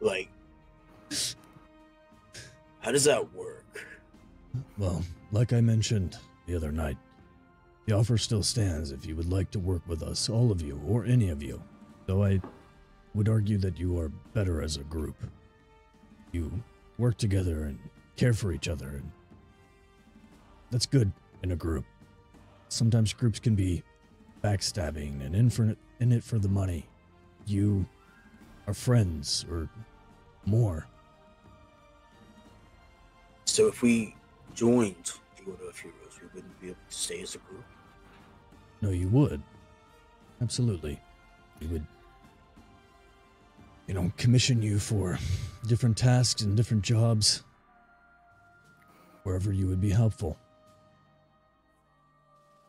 like, how does that work? Well, like I mentioned the other night, the offer still stands if you would like to work with us, all of you, or any of you. Though I would argue that you are better as a group. You work together and care for each other, and that's good in a group. Sometimes groups can be backstabbing and in it for the money. You are friends, or more. So if we joined the Order of Heroes, we wouldn't be able to stay as a group? No, you would. Absolutely. We would, commission you for different tasks and different jobs, wherever you would be helpful.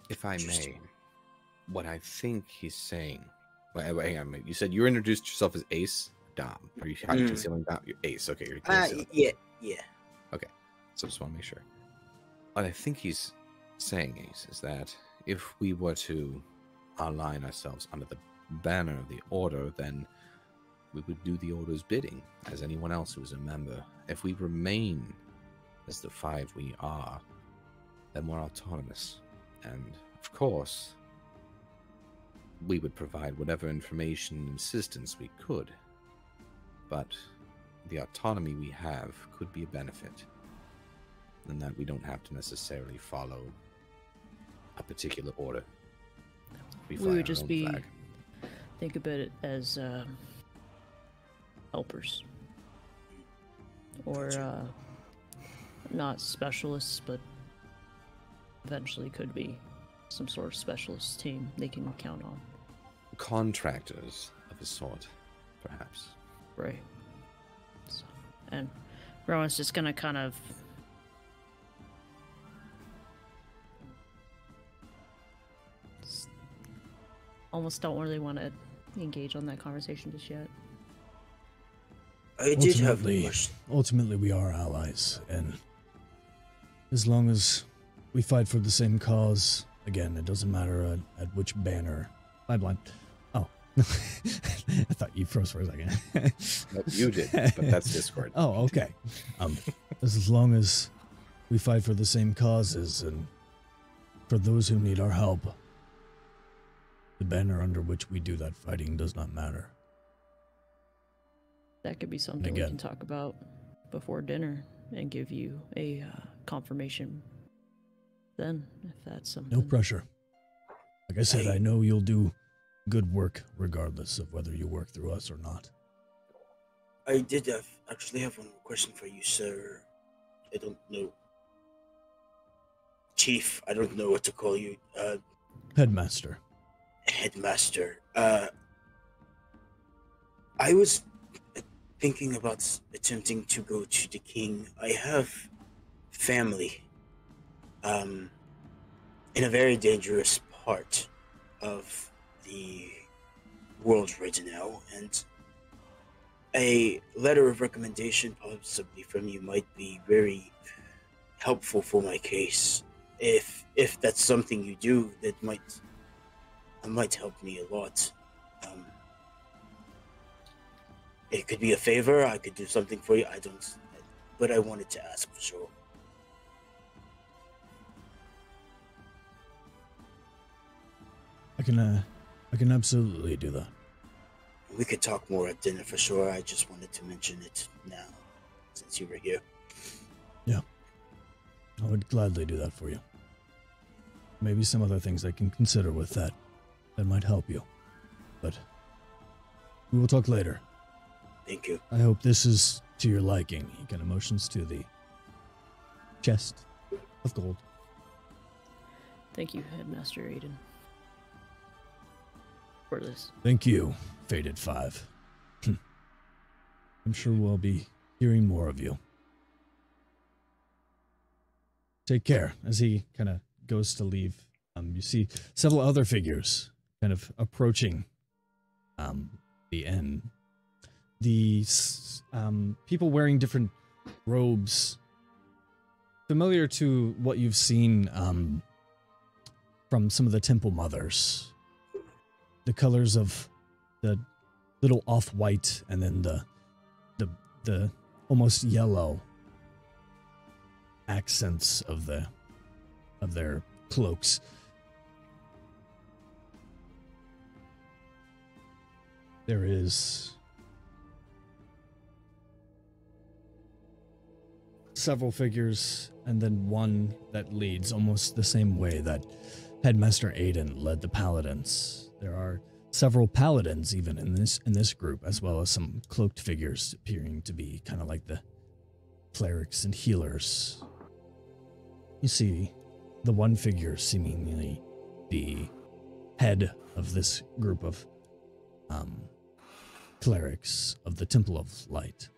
If I may, what I think he's saying... Wait, hang on. You said you introduced yourself as Ace Dom. Are you concealing Dom? You're Ace. Okay, you're concealing. Yeah. Okay, so just want to make sure. What I think he's saying, Ace, is that if we were to align ourselves under the banner of the Order, then we would do the Order's bidding as anyone else who is a member. If we remain as the five we are, then we're autonomous. And, of course, we would provide whatever information and assistance we could. But the autonomy we have could be a benefit, in that we don't have to necessarily follow a particular order. We would just be, think of it as helpers. Or not specialists, but eventually could be some sort of specialist team they can count on. Contractors of a sort, perhaps. Right. So, and Rowan's just gonna kind of almost don't really want to engage on that conversation just yet. I did have ultimately we are allies, and as long as we fight for the same cause, again, it doesn't matter at which banner. I'm blind. Oh. I thought you froze for a second. Nope, you did, but that's Discord. Oh, okay. As long as we fight for the same causes and for those who need our help, the banner under which we do that fighting does not matter. That could be something we can talk about before dinner and give you a confirmation then, if that's something. No pressure. Like I said, I know you'll do good work regardless of whether you work through us or not. I did actually have one more question for you, sir. I don't know. Chief, I don't know what to call you. Headmaster. Headmaster. I was thinking about attempting to go to the king. I have family in a very dangerous part of the world right now, and a letter of recommendation possibly from you might be very helpful for my case. If that's something you do, that might help me a lot. It could be a favor. I could do something for you. But I wanted to ask for sure. I can absolutely do that. We could talk more at dinner for sure. I just wanted to mention it now, since you were here. Yeah. I would gladly do that for you. Maybe some other things I can consider with that might help you. But we will talk later. Thank you. I hope this is to your liking. He kind of motions to the chest of gold. Thank you, Headmaster Aiden, for this. Thank you, Fated Five. I'm sure we'll be hearing more of you. Take care. As he kind of goes to leave, you see several other figures kind of approaching the inn. These people wearing different robes, familiar to what you've seen from some of the temple mothers. The colors of the little off-white and then the almost yellow accents of their cloaks. There is several figures, and then one that leads almost the same way that Headmaster Aiden led the paladins. There are several paladins even in this group, as well as some cloaked figures appearing to be kind of like the clerics and healers. You see the one figure seemingly the head of this group of clerics of the Temple of Light.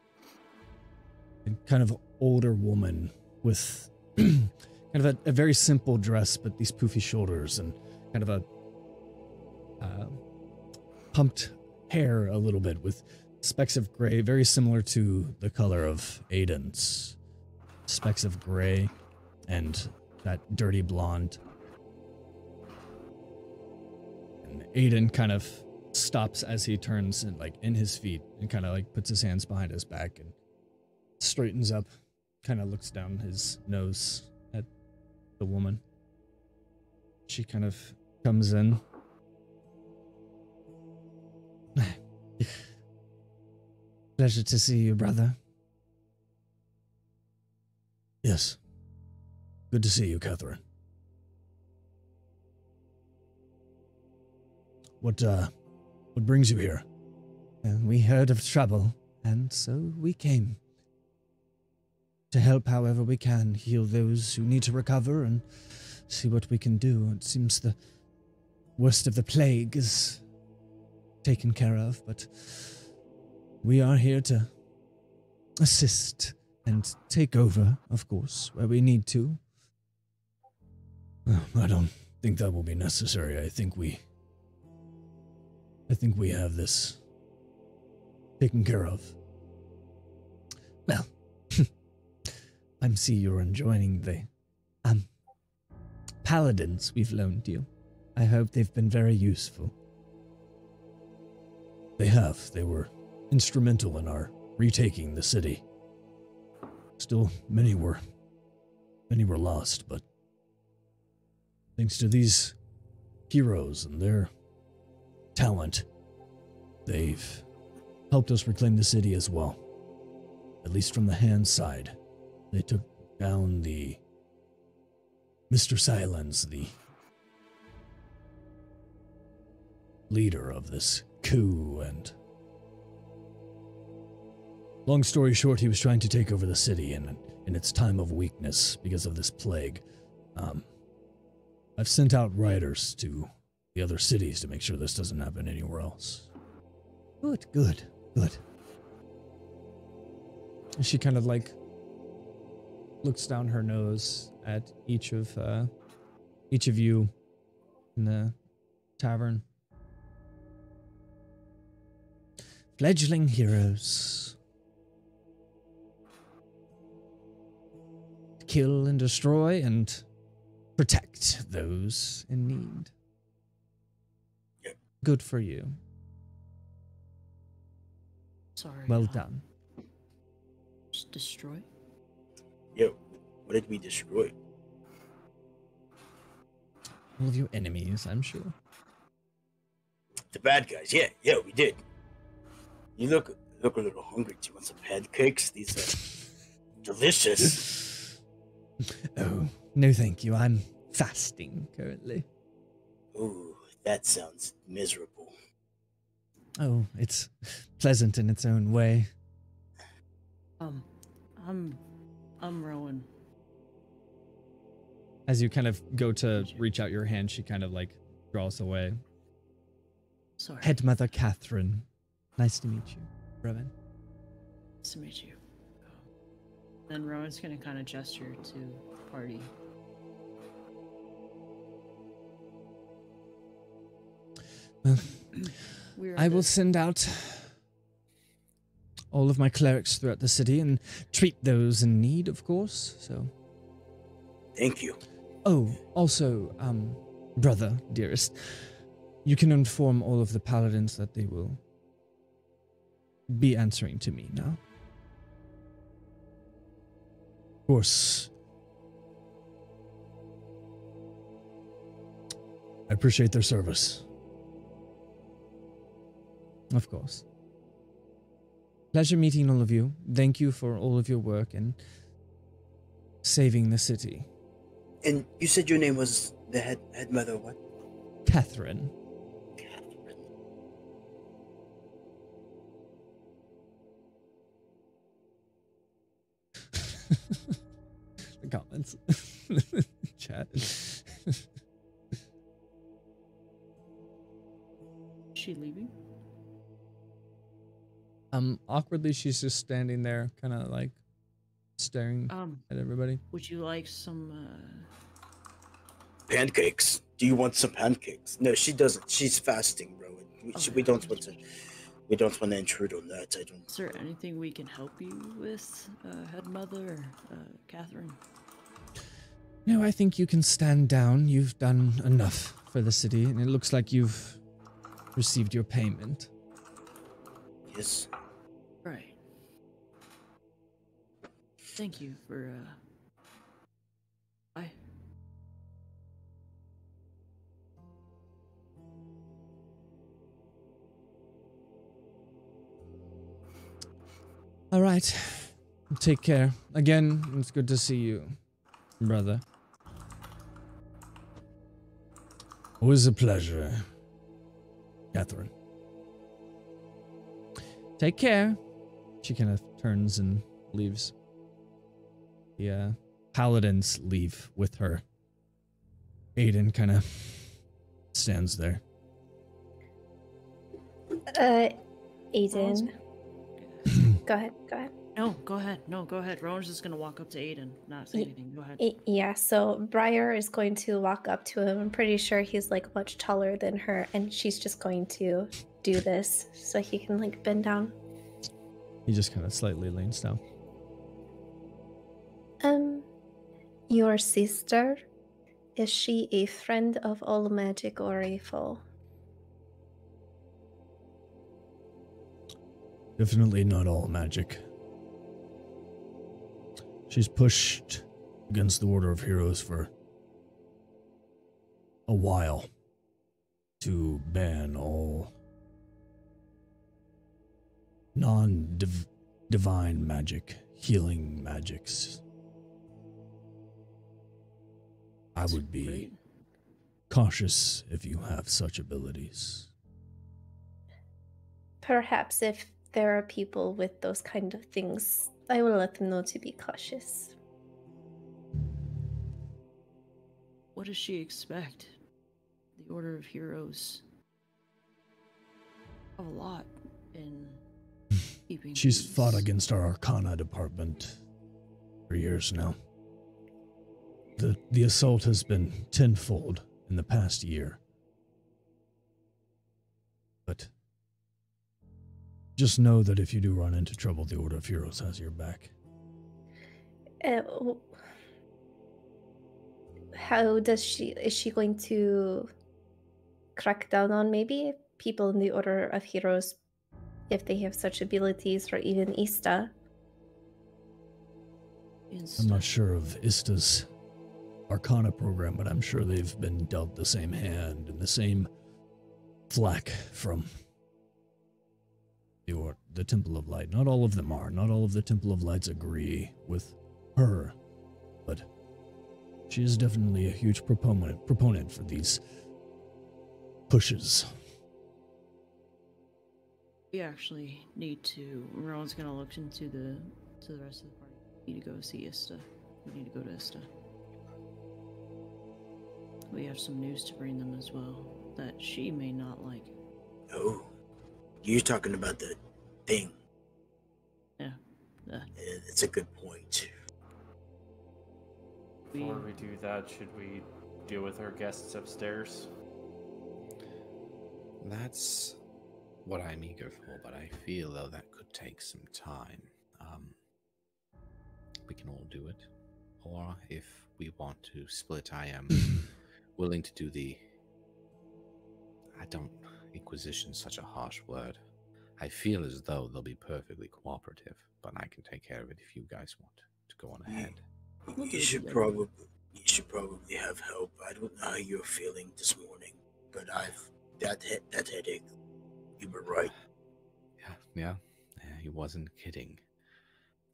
A kind of older woman with kind of a very simple dress, but these poofy shoulders and kind of a pumped hair a little bit with specks of gray, very similar to the color of Aiden's. Specks of gray and that dirty blonde. And Aiden kind of stops as he turns and in his feet and kind of puts his hands behind his back and straightens up, kind of looks down his nose at the woman. She kind of comes in. Pleasure to see you, brother. Yes. Good to see you, Catherine. What brings you here? We heard of trouble, and so we came. To help however we can, heal those who need to recover, and see what we can do. It seems the worst of the plague is taken care of, but we are here to assist and take over, of course, where we need to. I don't think that will be necessary. I think we have this taken care of. Well, I see you're enjoying the paladins we've loaned you. I hope they've been very useful. They have. They were instrumental in our retaking the city. Still, many were lost, but thanks to these heroes and their talent, they've helped us reclaim the city as well. At least from the hand side. They took down the Mr. Silence, the leader of this coup, and long story short, he was trying to take over the city in its time of weakness because of this plague. I've sent out riders to the other cities to make sure this doesn't happen anywhere else. Good. And she kind of looks down her nose at each of you in the tavern. Fledgling heroes. Kill and destroy and protect those in need. Yep. Good for you. Sorry. Well done. Just destroy? Yo, what did we destroy? All of your enemies, I'm sure. The bad guys. Yeah, we did. You look a little hungry. Do you want some pancakes? These are delicious. Oh, no thank you. I'm fasting currently. Ooh, that sounds miserable. Oh, it's pleasant in its own way. I'm Rowan. As you kind of go to reach out your hand, she kind of draws away. Sorry. Headmother Catherine. Nice to meet you, Rowan. Nice to meet you. Then Rowan's gonna kind of gesture to party We're I at will the- send out all of my clerics throughout the city and treat those in need, of course. So, Thank you. oh, also, brother, dearest, you can inform all of the paladins that they will be answering to me now. Of course. I appreciate their service. Of course. Pleasure meeting all of you. Thank you for all of your work and saving the city. And you said your name was the head mother, what? Catherine. Catherine. The comments. Chat. Is she leaving? Awkwardly, she's just standing there, kind of like staring at everybody. Would you like some Pancakes. Do you want some pancakes? No, she doesn't. She's fasting, bro. We don't want to. We don't want to intrude on that. I don't. Is there anything we can help you with, head mother, Catherine? No, I think you can stand down. You've done enough for the city, and it looks like you've received your payment. Yes. Right. Thank you for, Bye. All right. Take care. Again, it's good to see you, brother. Always a pleasure, Catherine. Take care. She kind of turns and leaves. The paladins leave with her. Aiden kind of stands there. Aiden. Go ahead. No, go ahead. No, go ahead. Rowan's just gonna walk up to Aiden, not say anything. Go ahead. Yeah, so Briar is going to walk up to him. I'm pretty sure he's like much taller than her, and she's just going to do this so he can like bend down. He just kind of slightly leans down. Your sister, is she a friend of all magic or a foe? Definitely not all magic. She's pushed against the Order of Heroes for a while to ban all non-divine magic, healing magics. I would be Great. cautious if you have such abilities. Perhaps if there are people with those kind of things, I will let them know to be cautious. What does she expect? The Order of Heroes have a lot in keeping. She's these- fought against our Arcana department for years now. The assault has been tenfold in the past year. But just know that if you do run into trouble, the Order of Heroes has your back. How does is she going to crack down on maybe people in the Order of Heroes if they have such abilities, or even Ista? I'm not sure of Ista's Arcana program, but I'm sure they've been dealt the same hand and the same flack from the Temple of Light. Not all of them are. Not all of the Temple of Lights agree with her, but she is definitely a huge proponent for these pushes. We actually need to. Rowan's gonna look into the rest of the party. We need to go see Ista. We need to go to Ista. We have some news to bring them as well that she may not like. Oh, you're talking about the thing. Yeah. It's a good point. Before we do that, should we deal with our guests upstairs? That's what I'm eager for, but I feel though that could take some time. We can all do it, or if we want to split, I am willing to do the. Inquisition's such a harsh word. I feel as though they'll be perfectly cooperative, but I can take care of it if you guys want to go on ahead. You should probably have help. I don't know how you're feeling this morning, but that headache. You were right. Yeah, he wasn't kidding.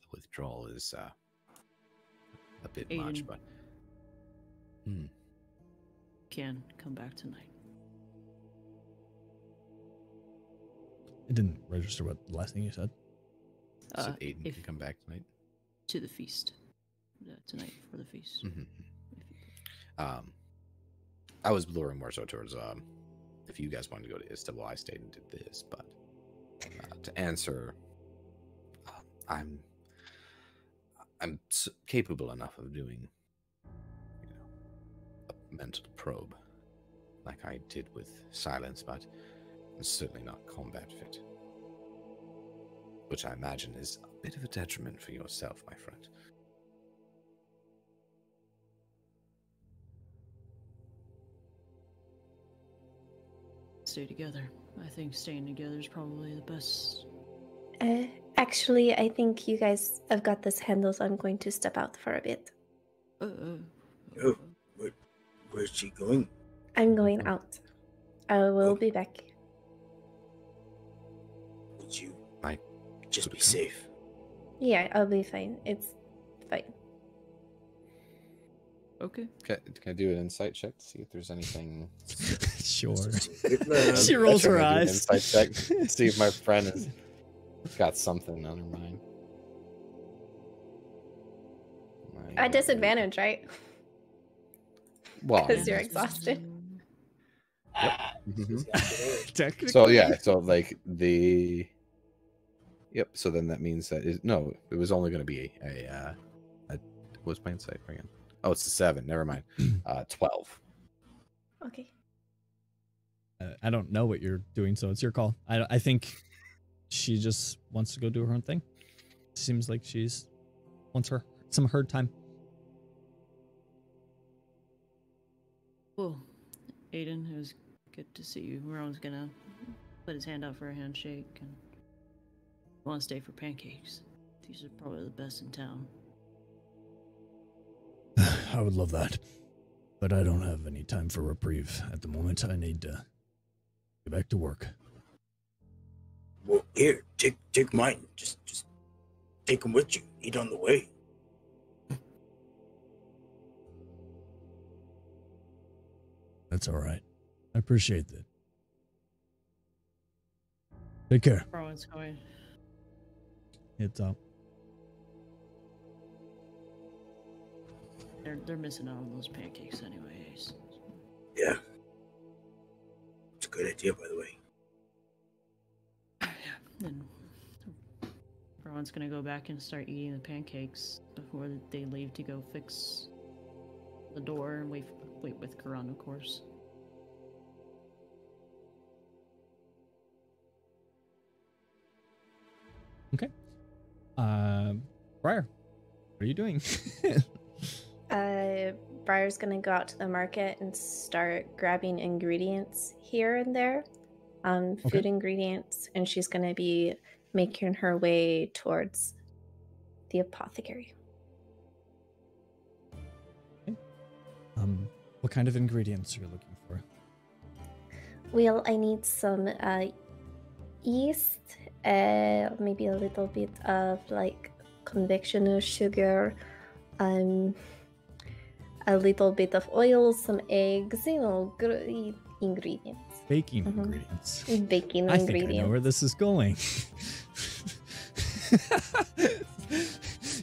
The withdrawal is a bit Aiden. much, but Can come back tonight. It didn't register what the last thing you said. so Aiden can come back tonight. To the feast. Tonight for the feast. I was luring more so towards if you guys wanted to go to Ista, well, I stayed and did this, but to answer, I'm capable enough of doing, a mental probe, like I did with Silence, but I'm certainly not combat fit, which I imagine is a bit of a detriment for yourself, my friend. Stay together. I think staying together is probably the best. Actually, I think you guys have got this handled, so I'm going to step out for a bit. Oh, where's she going? I'm going out. I will be back. Would you just be safe? Yeah, I'll be fine. It's fine. Okay. Can I do an insight check to see if there's anything? Sure. She rolls her eyes. Insight check. See if my friend has got something on her mind. At disadvantage, right? Well, Because you're exhausted. Yep. Technically. So yeah, so like the. Yep. So then that means that it was only going to be a what's my insight again? Oh, it's a 7. Never mind. 12. Okay. I don't know what you're doing, so it's your call. I think she just wants to go do her own thing. Seems like she's wants some her time. Cool. Aiden, it was good to see you. Ron's gonna put his hand out for a handshake and want to stay for pancakes. These are probably the best in town. I would love that. But I don't have any time for reprieve at the moment. I need to get back to work. Well, here, take mine. Just take them with you. Eat on the way. That's all right. I appreciate that. Take care. Ron's going. It's up. They're missing out on those pancakes anyways. Yeah. It's a good idea, by the way. Then Ron's gonna go back and start eating the pancakes before they leave to go fix the door and wait with Karan, of course. Okay. Briar, what are you doing? Briar's gonna go out to the market and start grabbing ingredients here and there, food ingredients, and she's gonna be making her way towards the apothecary. Okay. What kind of ingredients are you looking for? Well, I need some yeast, maybe a little bit of like convectional sugar, a little bit of oil, some eggs, ingredients. Baking ingredients. Baking I think ingredients. I know where this is going.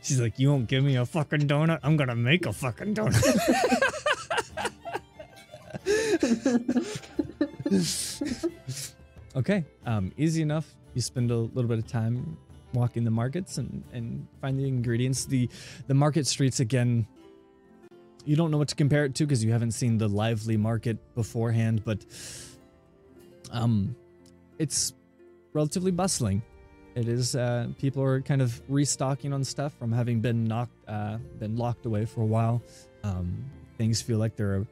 She's like, you won't give me a fucking donut? I'm gonna make a fucking donut. Okay, easy enough. You spend a little bit of time walking the markets and find the ingredients. The market streets, again, you don't know what to compare it to because you haven't seen the lively market beforehand, but It's relatively bustling. It is, people are kind of restocking on stuff from having been locked away for a while. Things feel like they're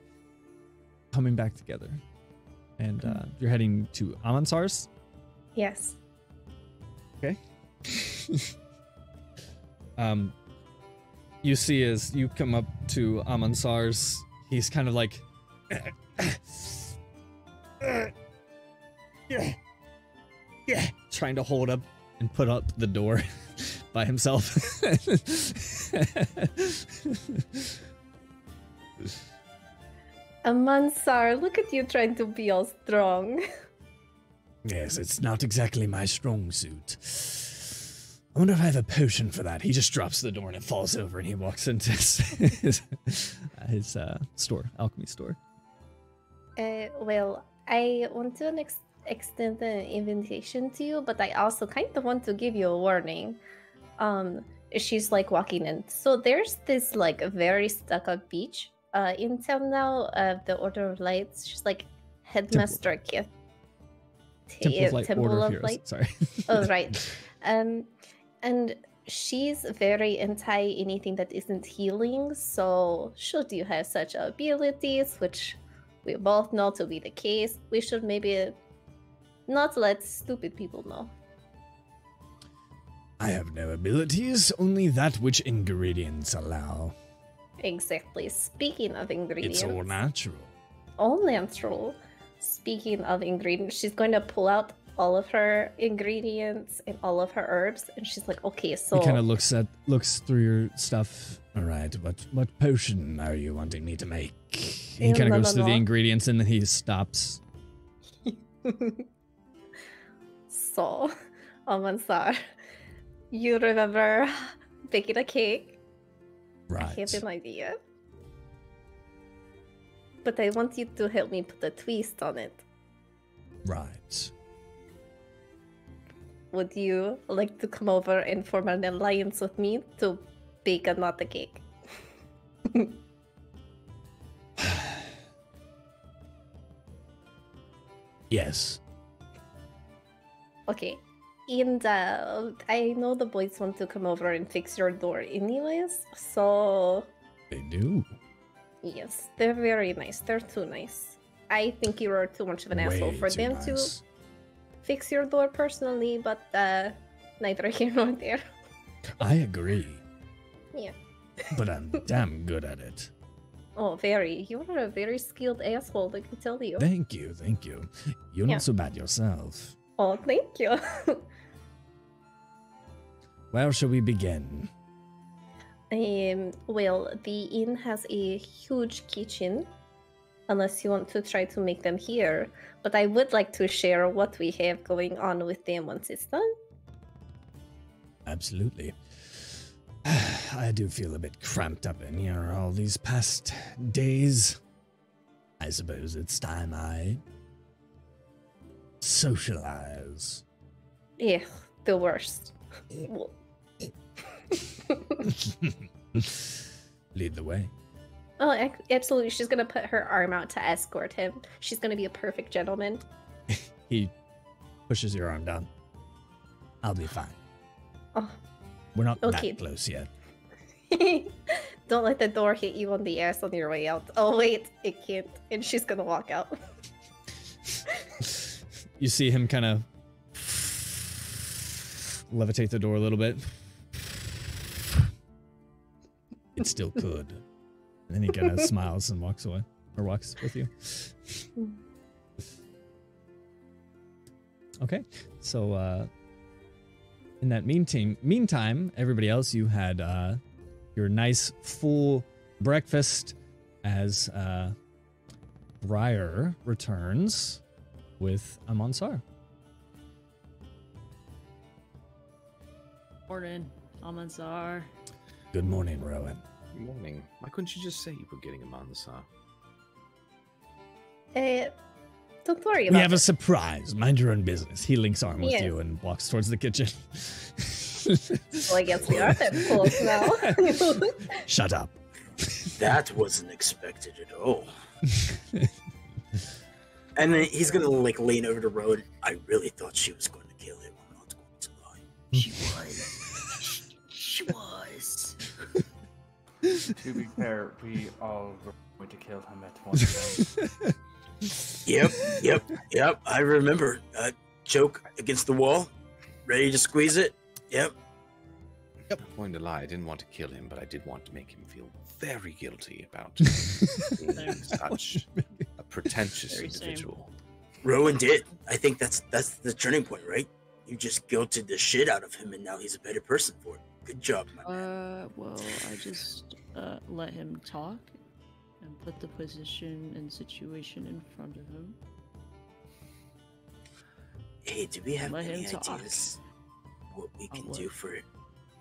coming back together. And you're heading to Amansar's? Yes. Okay. You see as you come up to Amansar's, he's kind of like trying to hold up and put up the door by himself. Amansar, look at you trying to be all strong. Yes, it's not exactly my strong suit. I wonder if I have a potion for that. He just drops the door and it falls over and he walks into his store, alchemy store. Well, I want to extend an invitation to you, but I also kind of want to give you a warning. She's like walking in. So there's this like very stuck-up beach in town now of the Order of Lights. She's like Headmaster Kith. Temple of Heroes. Light. Sorry. Oh, right. And she's very anti anything that isn't healing. So should you have such abilities, which we both know to be the case, we should maybe not let stupid people know. I have no abilities, only that which ingredients allow. Exactly. Speaking of ingredients. It's all natural. All natural. Speaking of ingredients, she's going to pull out all of her ingredients and all of her herbs, and she's like, okay, so He kind of looks through your stuff. All right, what potion are you wanting me to make? He kind of goes through the ingredients and then he stops. So, Amansar, you remember baking a cake? Right. I have an idea. But I want you to help me put a twist on it. Right. Would you like to come over and form an alliance with me to bake another cake? Yes. Okay. And I know the boys want to come over and fix your door anyways, so... They do. Yes, they're very nice. They're too nice. I think you are too much of an asshole for too them nice. to fix your door personally, but neither here nor there. I agree. Yeah. But I'm damn good at it. Oh, very. You are a very skilled asshole, I can tell you. Thank you, thank you. You're Yeah. not so bad yourself. Oh, thank you. Where shall we begin? Well, the inn has a huge kitchen, unless you want to try to make them here. But I would like to share what we have going on with them once it's done. Absolutely. I do feel a bit cramped up in here all these past days. I suppose it's time I socialize. Yeah, the worst. Lead the way. Oh, absolutely. She's going to put her arm out to escort him. She's going to be a perfect gentleman. He pushes your arm down. I'll be fine. Oh, We're not okay. that close yet. Don't let the door hit you on the ass on your way out. Oh, wait, it can't. And she's going to walk out. You see him kind of levitate the door a little bit. It still could. And then he kind of smiles and walks away, or walks with you. Okay, so in that meantime, everybody else, you had your nice full breakfast as Briar returns with Amansar. Morning, Amansar. Good morning, Rowan. Good morning. Why couldn't you just say you were getting a Mansar? Don't worry We about have it. a surprise. Mind your own business. He links arm with Yeah. you and walks towards the kitchen. Well, I guess we are that close now. Shut up. That wasn't expected at all. And then he's gonna like lean over to Rowan. I really thought she was going to kill him. I'm not going to lie. She was. She was. To be fair, we all were going to kill him at one time. Yep. I remember. Choke against the wall, ready to squeeze it. Yep. I'm not going to lie, I didn't want to kill him, but I did want to make him feel very guilty about being such a pretentious Very same. individual. Rowan did. I think that's the turning point, right? You just guilted the shit out of him, and now he's a better person for it. Good job, my man. Well, I just let him talk and put the position and situation in front of him. Hey, do we have Let any him talk. ideas what we can what? do for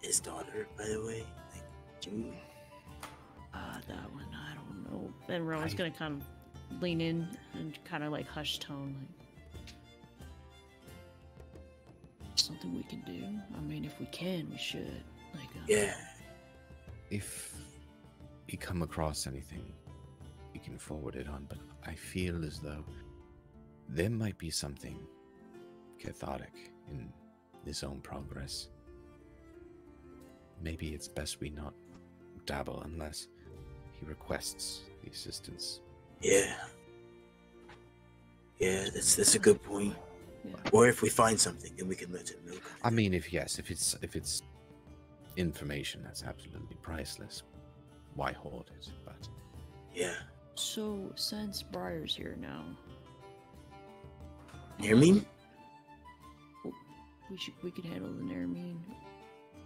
his daughter, by the way? Like, do That one, I don't know. And Rowan's gonna kind of lean in and kind of like hush tone, like something we can do. I mean, if we can, we should. Like, yeah. If we come across anything, we can forward it on, but I feel as though there might be something cathartic in his own progress. Maybe it's best we not dabble unless he requests the assistance. Yeah, that's a good point. Yeah. Or if we find something, then we can let him know. I mean, if it's information that's absolutely priceless, why hoard it? But Yeah. So since Briar's here now, Hear me? we could handle the Naramine.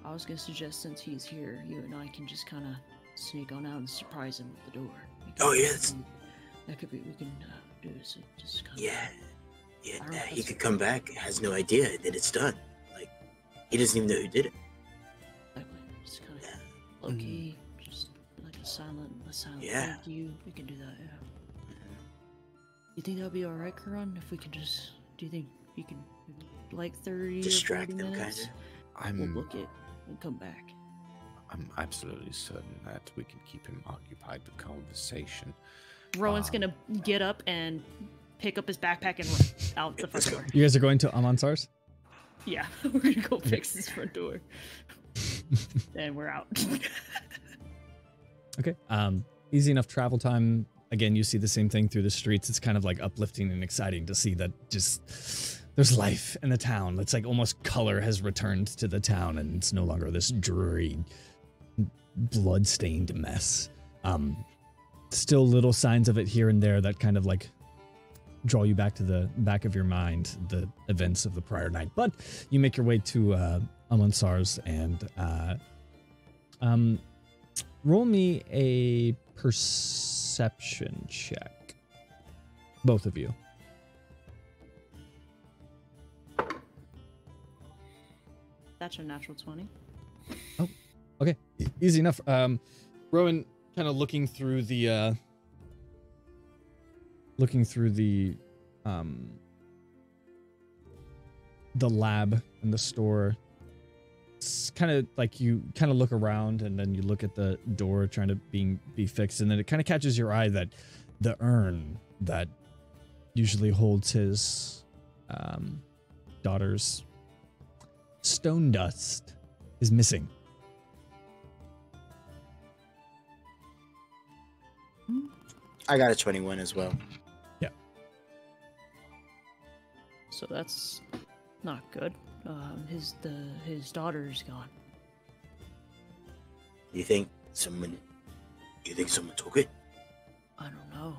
I was gonna suggest since he's here, you and I can just kind of sneak on out and surprise him at the door. Oh, yes. That could be. We can do this. Just kind Yeah. I don't know if He that's- could come back, has no idea that it's done. Like, he doesn't even know who did it. Exactly. Just kind of Yeah. low key, just like a silent Yeah. thank you. We can do that. Yeah. You think that'll be all right, Karan? If we can just, do you think you can, like 30 Distract or 40 them, minutes? kinda. We'll I'm book it and come back. absolutely certain that we can keep him occupied with conversation. Rowan's gonna get up and pick up his backpack and run out the front door. You guys are going to Amansar's? Yeah, we're gonna go fix this front door. And we're out. Okay. Easy enough travel time. Again, you see the same thing through the streets. It's kind of like uplifting and exciting to see that just there's life in the town. It's like almost color has returned to the town and it's no longer this dreary, blood-stained mess. Still little signs of it here and there that kind of like draw you back to the back of your mind, the events of the prior night. But you make your way to Amansar's and roll me a perception check. Both of you. That's a natural 20. Oh, okay. Easy enough. Rowan kind of looking through the lab in the store. It's kind of like you kind of look around and then you look at the door trying to be fixed, and then it kind of catches your eye that the urn that usually holds his daughter's stone dust is missing. I got a 21 as well. Yeah. So that's not good. His daughter's gone. You think someone took it? I don't know.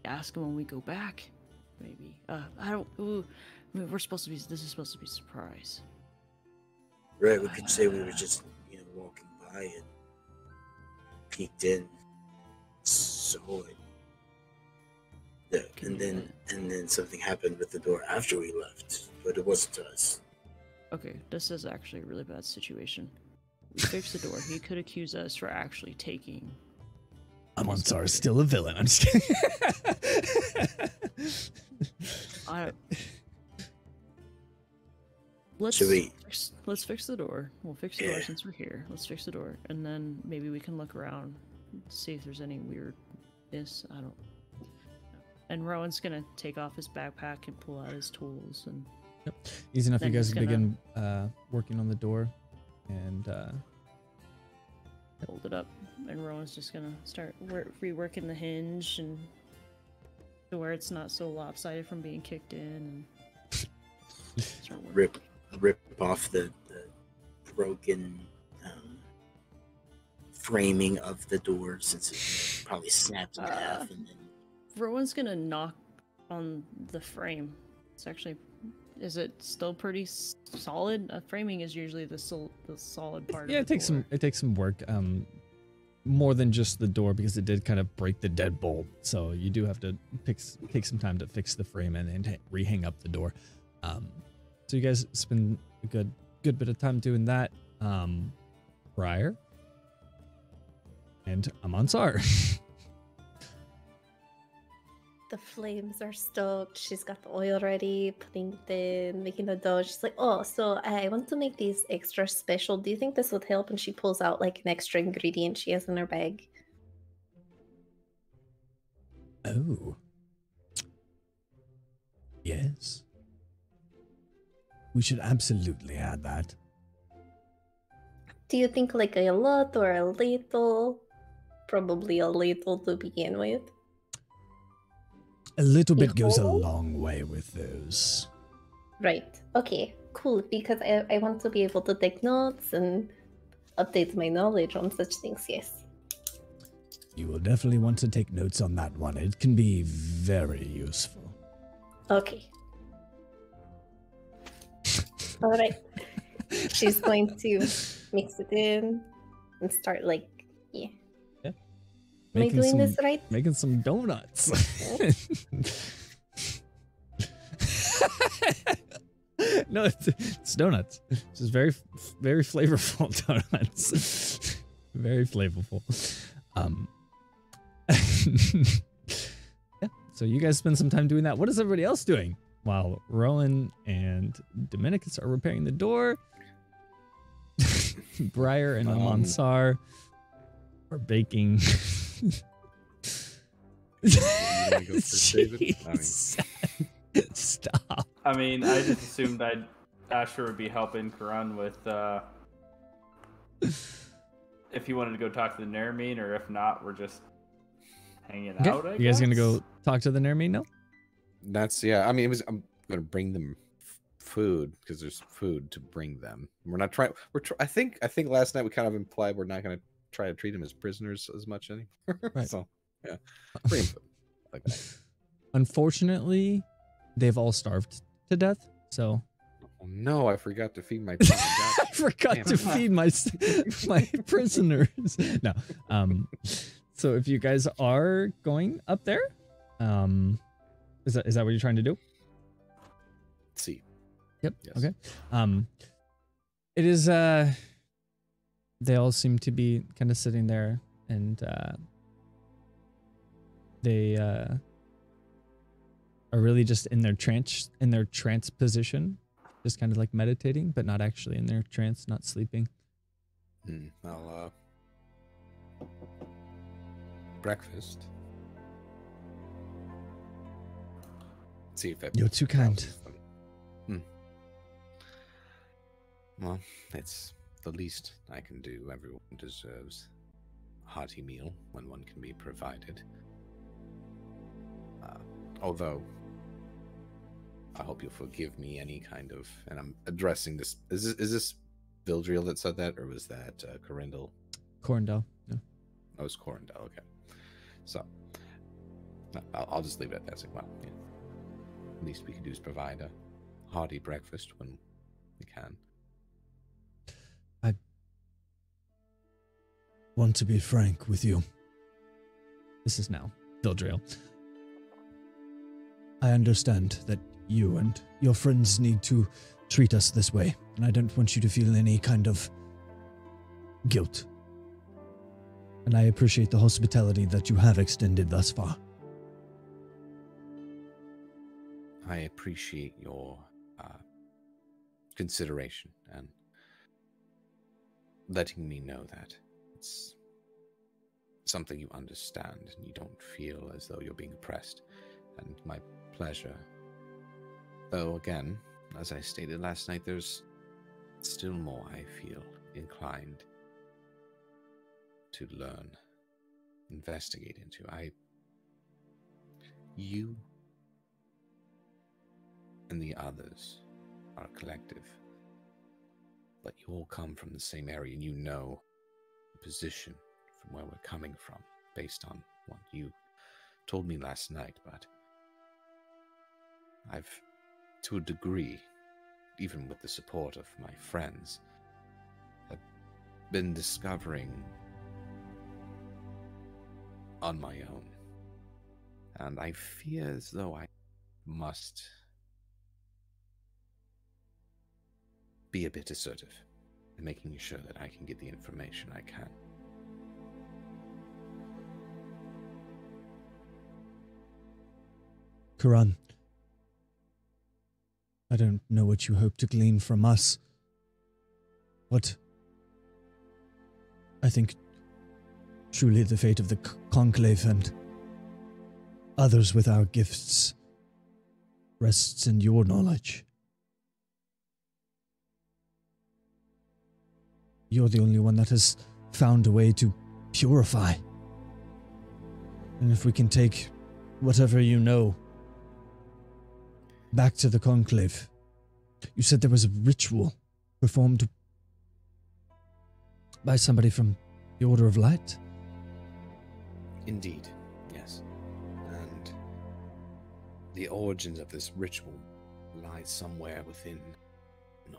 Ask him when we go back, maybe. I don't. Ooh, I mean, this is supposed to be a surprise. Right, we could say we were just, walking by and peeked in, saw it. Yeah, and then something happened with the door after we left, but it wasn't us. Okay, this is actually a really bad situation. We fixed the door. He could accuse us for actually taking. Amansar is still a villain. I'm just kidding. Let's Should we- let's fix the door. We'll fix the door Yeah. since we're here. Let's fix the door, and then maybe we can look around. see if there's any weirdness. I don't. And Rowan's gonna take off his backpack and pull out his tools and. Yep. Easy enough. Then You guys he's gonna- begin working on the door, and Hold it up, and Rowan's just gonna start reworking the hinge and to where it's not so lopsided from being kicked in. And start working. rip off the broken framing of the door since it probably snapped in half, and then Rowan's gonna knock on the frame. It's actually, is it still pretty solid? Framing is usually the solid part. yeah, of the door. it takes some work. More than just the door, because it did kind of break the deadbolt. So you do have to take some time to fix the frame and rehang up the door. So you guys spend a good bit of time doing that. Briar and Amansar. The flames are stoked. She's got the oil ready, putting it in, making the dough. She's like, oh, so I want to make these extra special. Do you think this would help? And she pulls out like an extra ingredient she has in her bag. Oh. Yes. We should absolutely add that. Do you think like a lot or a little? Probably a little to begin with. A little bit goes a Behold. long way with those. Right. Okay, cool. Because I want to be able to take notes and update my knowledge on such things, yes. You will definitely want to take notes on that one. It can be very useful. Okay. All right. She's going to mix it in and start like, yeah. Am I doing this right? Making some donuts. No, it's donuts. It's just very flavorful donuts. Very flavorful. Yeah. So you guys spend some time doing that. What is everybody else doing while Rowan and Dominicus are repairing the door? Briar and Amansar are baking. wanna go first, David? I mean- Jeez. Stop. I mean, I just assumed Asher would be helping Karan with if he wanted to go talk to the Naramine, or if not, we're just hanging Okay. out. I You guys gonna go guess? talk to the Naramine now? That's yeah. I mean, I'm gonna bring them food because there's food to bring them. We're not trying. I think last night we kind of implied we're not gonna try to treat them as prisoners as much anymore. Right. So yeah, bring 'em food like that. Unfortunately, they've all starved to death. So Oh, no, I forgot to feed my. I forgot Damn to it. feed my prisoners. No. So if you guys are going up there, is that what you're trying to do? See. Yep. Yes. Okay. It is they all seem to be kind of sitting there, and they are really just in their trance position, just kind of like meditating, but not actually in their trance, not sleeping. I'll breakfast. See if that. You're too kind. Well, it's the least I can do. Everyone deserves a hearty meal when one can be provided. Although, I hope you'll forgive me any kind of, and I'm addressing this. Is this Vildriel that said that, or was that Corindel? Corndell. No. Oh, it was Corindel. Okay, so I'll just leave it at that. It's like, well, yeah. Least we can do is provide a hearty breakfast when we can. I want to be frank with you. This is now Vildriel. I understand that you and your friends need to treat us this way, and I don't want you to feel any kind of guilt. And I appreciate the hospitality that you have extended thus far. I appreciate your consideration and letting me know that it's something you understand and you don't feel as though you're being oppressed. And my pleasure. Though, again, as I stated last night, there's still more I feel inclined to learn, investigate into. You and the others are a collective, but you all come from the same area, and you know the position from where we're coming from based on what you told me last night. But I've, to a degree, even with the support of my friends, have been discovering on my own. And I fear as though I must be a bit assertive in making sure that I can get the information I can. Karan, I don't know what you hope to glean from us. What I think truly the fate of the Conclave and others with our gifts rests in your knowledge. You're the only one that has found a way to purify. And if we can take whatever you know back to the Conclave. You said there was a ritual performed by somebody from the Order of Light? Indeed, yes. And the origins of this ritual lie somewhere within an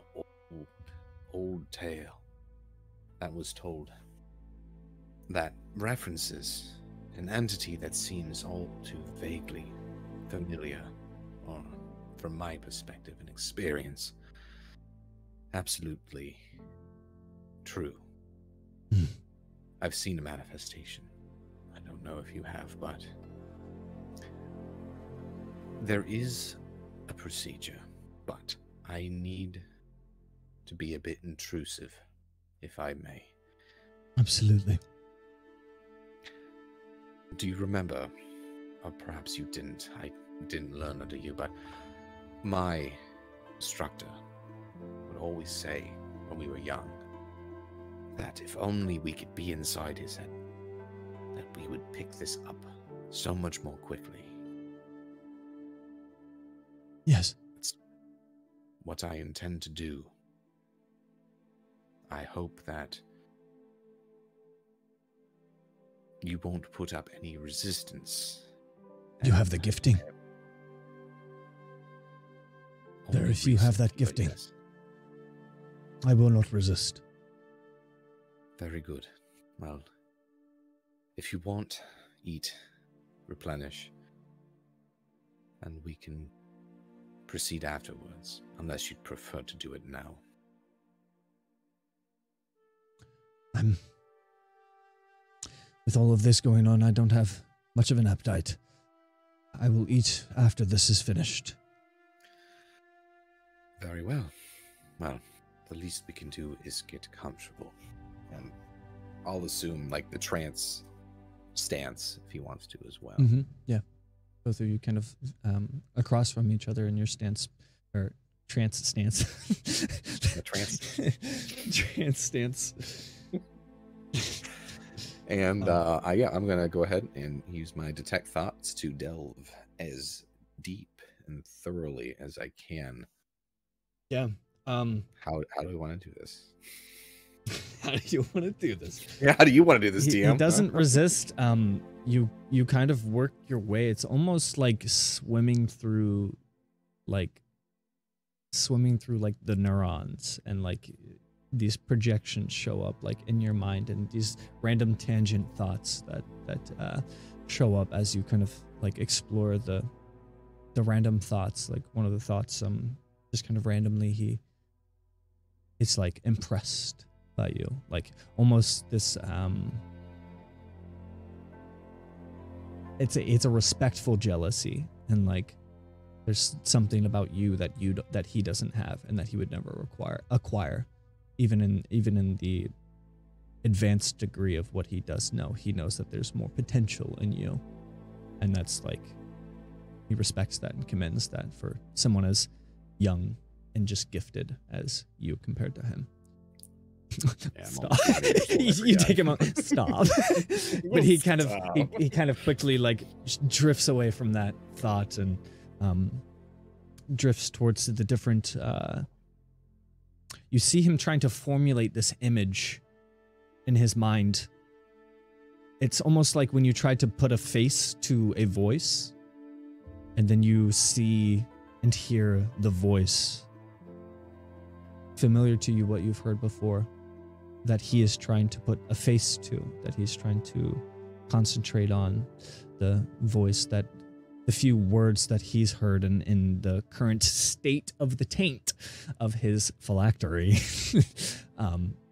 old tale that was told that references an entity that seems all too vaguely familiar, or from my perspective and experience, absolutely true. I've seen a manifestation. I don't know if you have, but there is a procedure, but I need to be a bit intrusive, if I may. Absolutely. Do you remember, or perhaps you didn't, I didn't learn under you, but my instructor would always say when we were young that if only we could be inside his head, that we would pick this up so much more quickly. Yes. It's what I intend to do. I hope that you won't put up any resistance. You have the gifting. Very few have that gifting. Yes. I will not resist. Very good. Well, if you want, eat, replenish, and we can proceed afterwards, unless you'd prefer to do it now. With all of this going on, I don't have much of an appetite. I will eat after this is finished. Very well. Well, the least we can do is get comfortable. And I'll assume, like, the trance stance, if he wants to as well. Mm-hmm. Yeah. Both of you kind of across from each other in your stance, or trance stance. Trance. Trance stance. And yeah, I'm gonna go ahead and use my detect thoughts to delve as deep and thoroughly as I can. Yeah. How do we want to do this? How do you want to do this? Yeah, how do you want to do this, DM? He doesn't resist. You kind of work your way. It's almost like swimming through the neurons, and like these projections show up like in your mind, and these random tangent thoughts that show up as you kind of like explore the random thoughts. Like one of the thoughts, just kind of randomly it's like impressed by you, like almost this it's a respectful jealousy, and like there's something about you that he doesn't have and that he would never acquire, even in the advanced degree of what he does know. He knows that there's more potential in you. And that's like, he respects that and commends that for someone as young and just gifted as you compared to him. Yeah, Stop. You take him out. Stop. But he kind of he kind of quickly like drifts away from that thought and drifts towards the different you see him trying to formulate this image in his mind. It's almost like when you try to put a face to a voice, and then you see and hear the voice familiar to you, what you've heard before, that he is trying to put a face to, that he's trying to concentrate on, the voice that the few words that he's heard in the current state of the taint of his phylactery,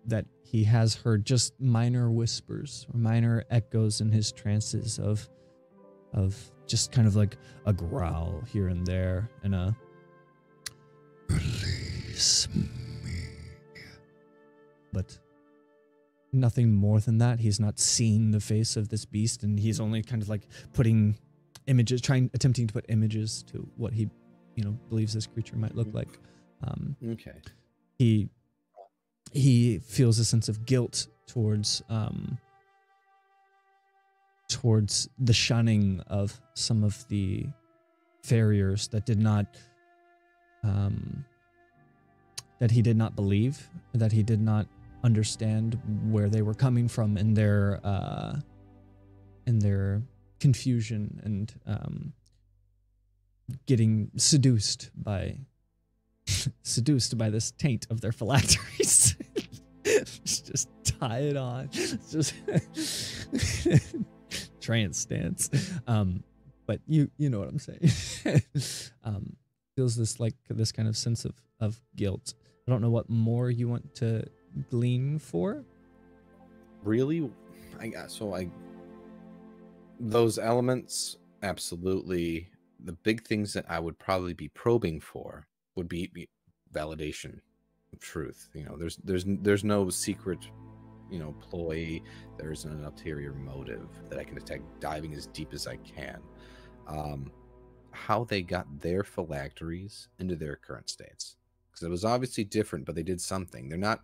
that he has heard just minor whispers or minor echoes in his trances of just kind of like a growl here and there and a release me. But nothing more than that. He's not seen the face of this beast, and he's only kind of like putting images, attempting to put images to what he, believes this creature might look like. Okay. He feels a sense of guilt towards the shunning of some of the farriers that did not that he did not believe, that he did not understand where they were coming from in their confusion and getting seduced by this taint of their phylacteries. just tie it on. Just trance stance. But you know what I'm saying. Feels this kind of sense of guilt. I don't know what more you want to glean for. Really? Those elements, absolutely. The big things that I would probably be probing for would be validation of truth. There's no secret, ploy. There's an ulterior motive that I can detect, diving as deep as I can. How they got their phylacteries into their current states, because it was obviously different, but they did something. They're not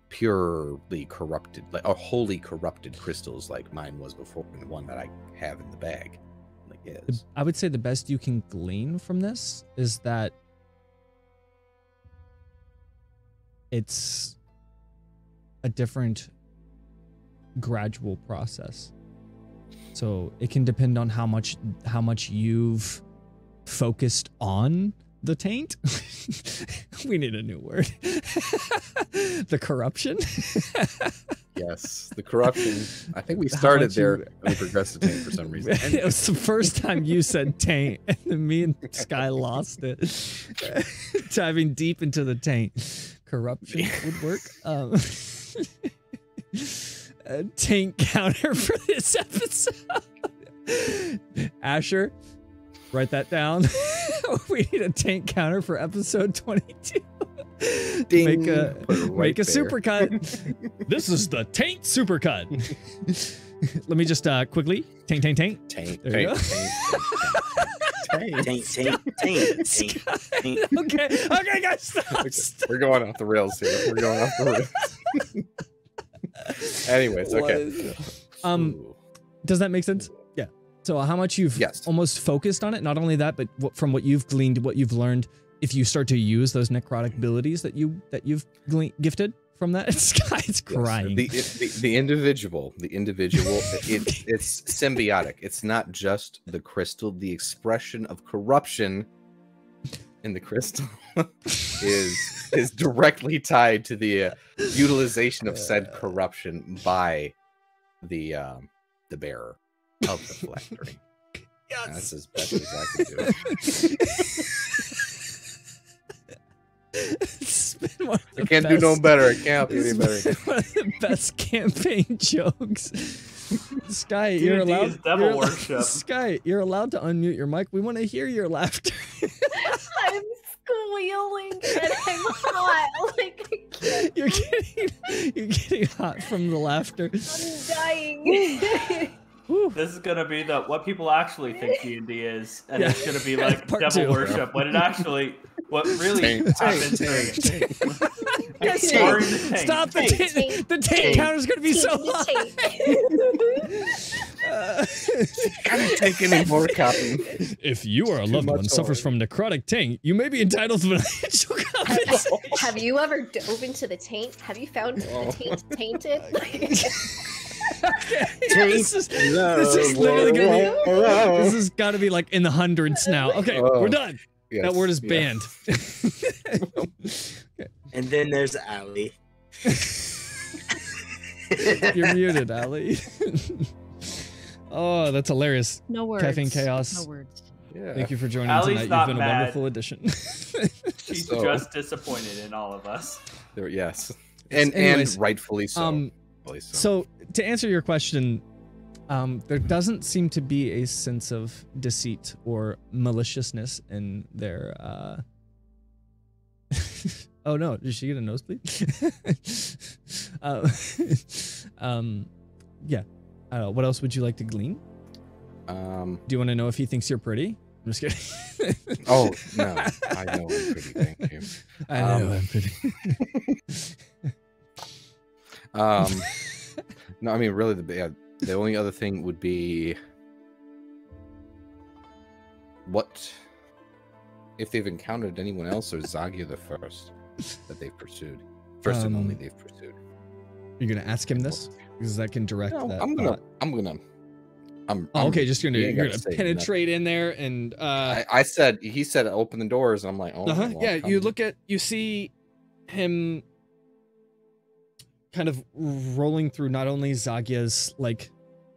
purely corrupted, or wholly corrupted crystals like mine was before, and the one that I have in the bag is. I would say the best you can glean from this is that it's a different gradual process. So it can depend on how much you've focused on the taint. We need a new word. The corruption. Yes, the corruption. I think we started there and we progressed to taint for some reason. It was the first time you said taint, and then me and Sky lost it. Diving deep into the taint. Corruption would work. A taint counter for this episode. Asher, write that down. We need a taint counter for episode 22. Ding. Make a supercut. This is the taint supercut. Let me just quickly taint. There you go. Taint. Okay, guys, stop. We're going off the rails here. Anyways, okay. Does that make sense? Yeah. So how much you've almost focused on it? Not only that, but from what you've gleaned, what you've learned, if you start to use those necrotic abilities that you've gifted from that, Sky's crying. The individual, it's symbiotic. It's not just the crystal. The expression of corruption in the crystal is directly tied to the utilization of said corruption by the bearer of the phylactery. Yes. That's as best as I can do. I can't do no better. I can't do any better. One of the best campaign jokes. Sky, you're allowed to unmute your mic. We want to hear your laughter. I'm squealing and I'm hot. Like, I You're getting hot from the laughter. I'm dying. This is gonna be the what people actually think D&D is, and Yeah. it's gonna be like Part devil two. worship when it actually what really happens during it. Yes, Ignoring Tank. the tank. Stop the Tank, tank. tank, The tank tank. counter's gonna be so high. Can't take any more copy. If you or a loved much one suffers from necrotic taint, you may be entitled to financial compensation. Have you ever dove into the taint? Have you found the taint tainted? This is literally gonna be. This has got to be like in the hundreds now. Okay, we're done. Yes, That word is yeah. banned. And then there's Allie. You're muted, Ali. Oh, that's hilarious. No words. Caffeine Chaos. No words. Yeah. Thank you for joining Allie's tonight. You've not been a mad. wonderful addition. She's So- just disappointed in all of us. There, yes. And Anyways, rightfully so. Rightfully So to answer your question, there doesn't seem to be a sense of deceit or maliciousness in their. Oh no! Did she get a nosebleed? Yeah. I don't know. What else would you like to glean? Do you want to know if he thinks you're pretty? I'm just kidding. Oh no, I know I'm pretty. Thank you. I know I'm pretty. No, I mean really, the only other thing would be what if they've encountered anyone else, or Zagia the first that they've pursued, first and only they've pursued. You're gonna ask him this because that can direct No, that. I'm Oh, okay, just gonna you ain't you're gotta gonna say penetrate in there and he said open the doors, and I'm like, oh, well, yeah, come. you see him kind of rolling through not only Zagia's like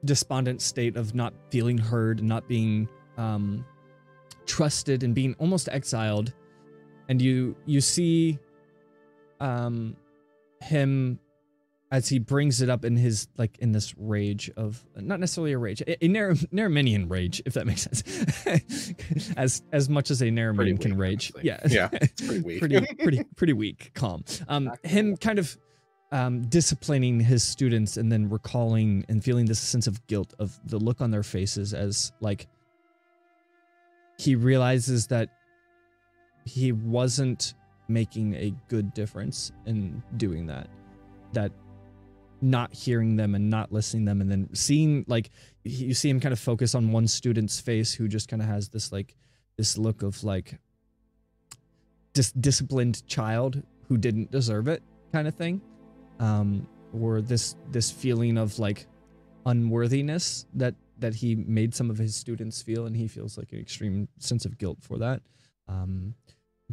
despondent state of not feeling heard, not being trusted, and being almost exiled, and you see him as he brings it up in his like in this rage of not necessarily a rage, a Narrominian rage, if that makes sense, as much as a Narrominian can weak, rage. honestly. Yeah, Yeah, it's pretty weak. pretty weak. Calm. Him kind of disciplining his students and then recalling and feeling this sense of guilt of the look on their faces as like he realizes that he wasn't making a good difference in doing that not hearing them and not listening them, and then seeing like you see him kind of focus on one student's face who just kind of has this like this look of like disciplined child who didn't deserve it kind of thing, or this feeling of like unworthiness that he made some of his students feel, and he feels like an extreme sense of guilt for that.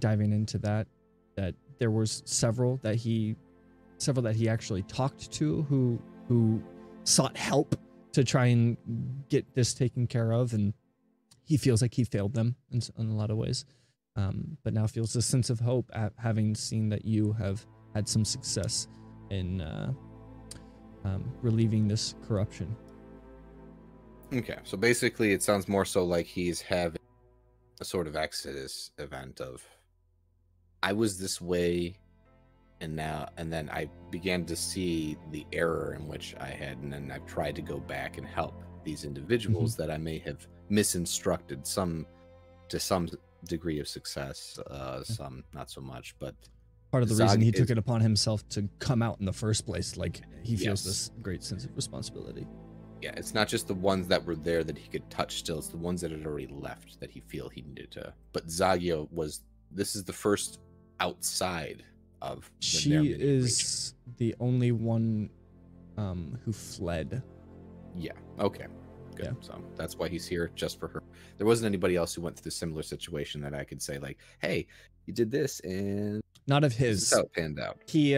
Diving into that there was several that he actually talked to who sought help to try and get this taken care of, and he feels like he failed them in a lot of ways, but now feels a sense of hope at having seen that you have had some success in relieving this corruption. Okay, so basically it sounds more so like he's having a sort of exodus event of I was this way and then I began to see the error in which I had, and then I've tried to go back and help these individuals that I may have misinstructed, some to some degree of success, some not so much, but Part of the reason he took it upon himself to come out in the first place, like he feels this great sense of responsibility. Yeah, it's not just the ones that were there that he could touch still, it's the ones that had already left that he feel he needed to. But Zagia this is the first outside of the She is the only one who fled. Yeah, okay. Good. Yeah. So that's why he's here, just for her. There wasn't anybody else who went through a similar situation that I could say, like, hey, you did this and Not of this his. is how it panned out. He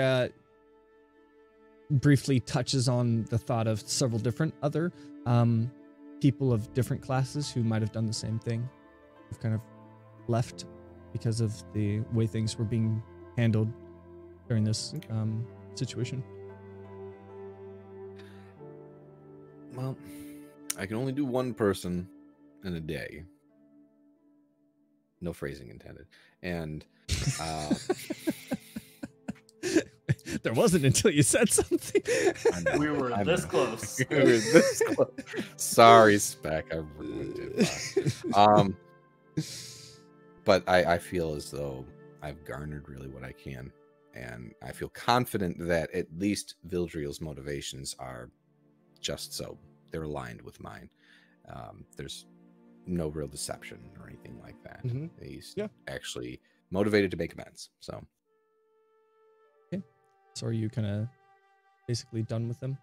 briefly touches on the thought of several different other people of different classes who might have done the same thing, who've kind of left because of the way things were being handled during this situation. Well, I can only do one person in a day. No phrasing intended. And There wasn't until you said something. We were this close. We were this close. Sorry, Spec. I ruined it. But I feel as though I've garnered really what I can. And I feel confident that at least Vildriel's motivations are just so. They're aligned with mine. There's no real deception or anything like that. Mhm. He's Yeah. actually motivated to make amends. So, So are you kind of basically done with them?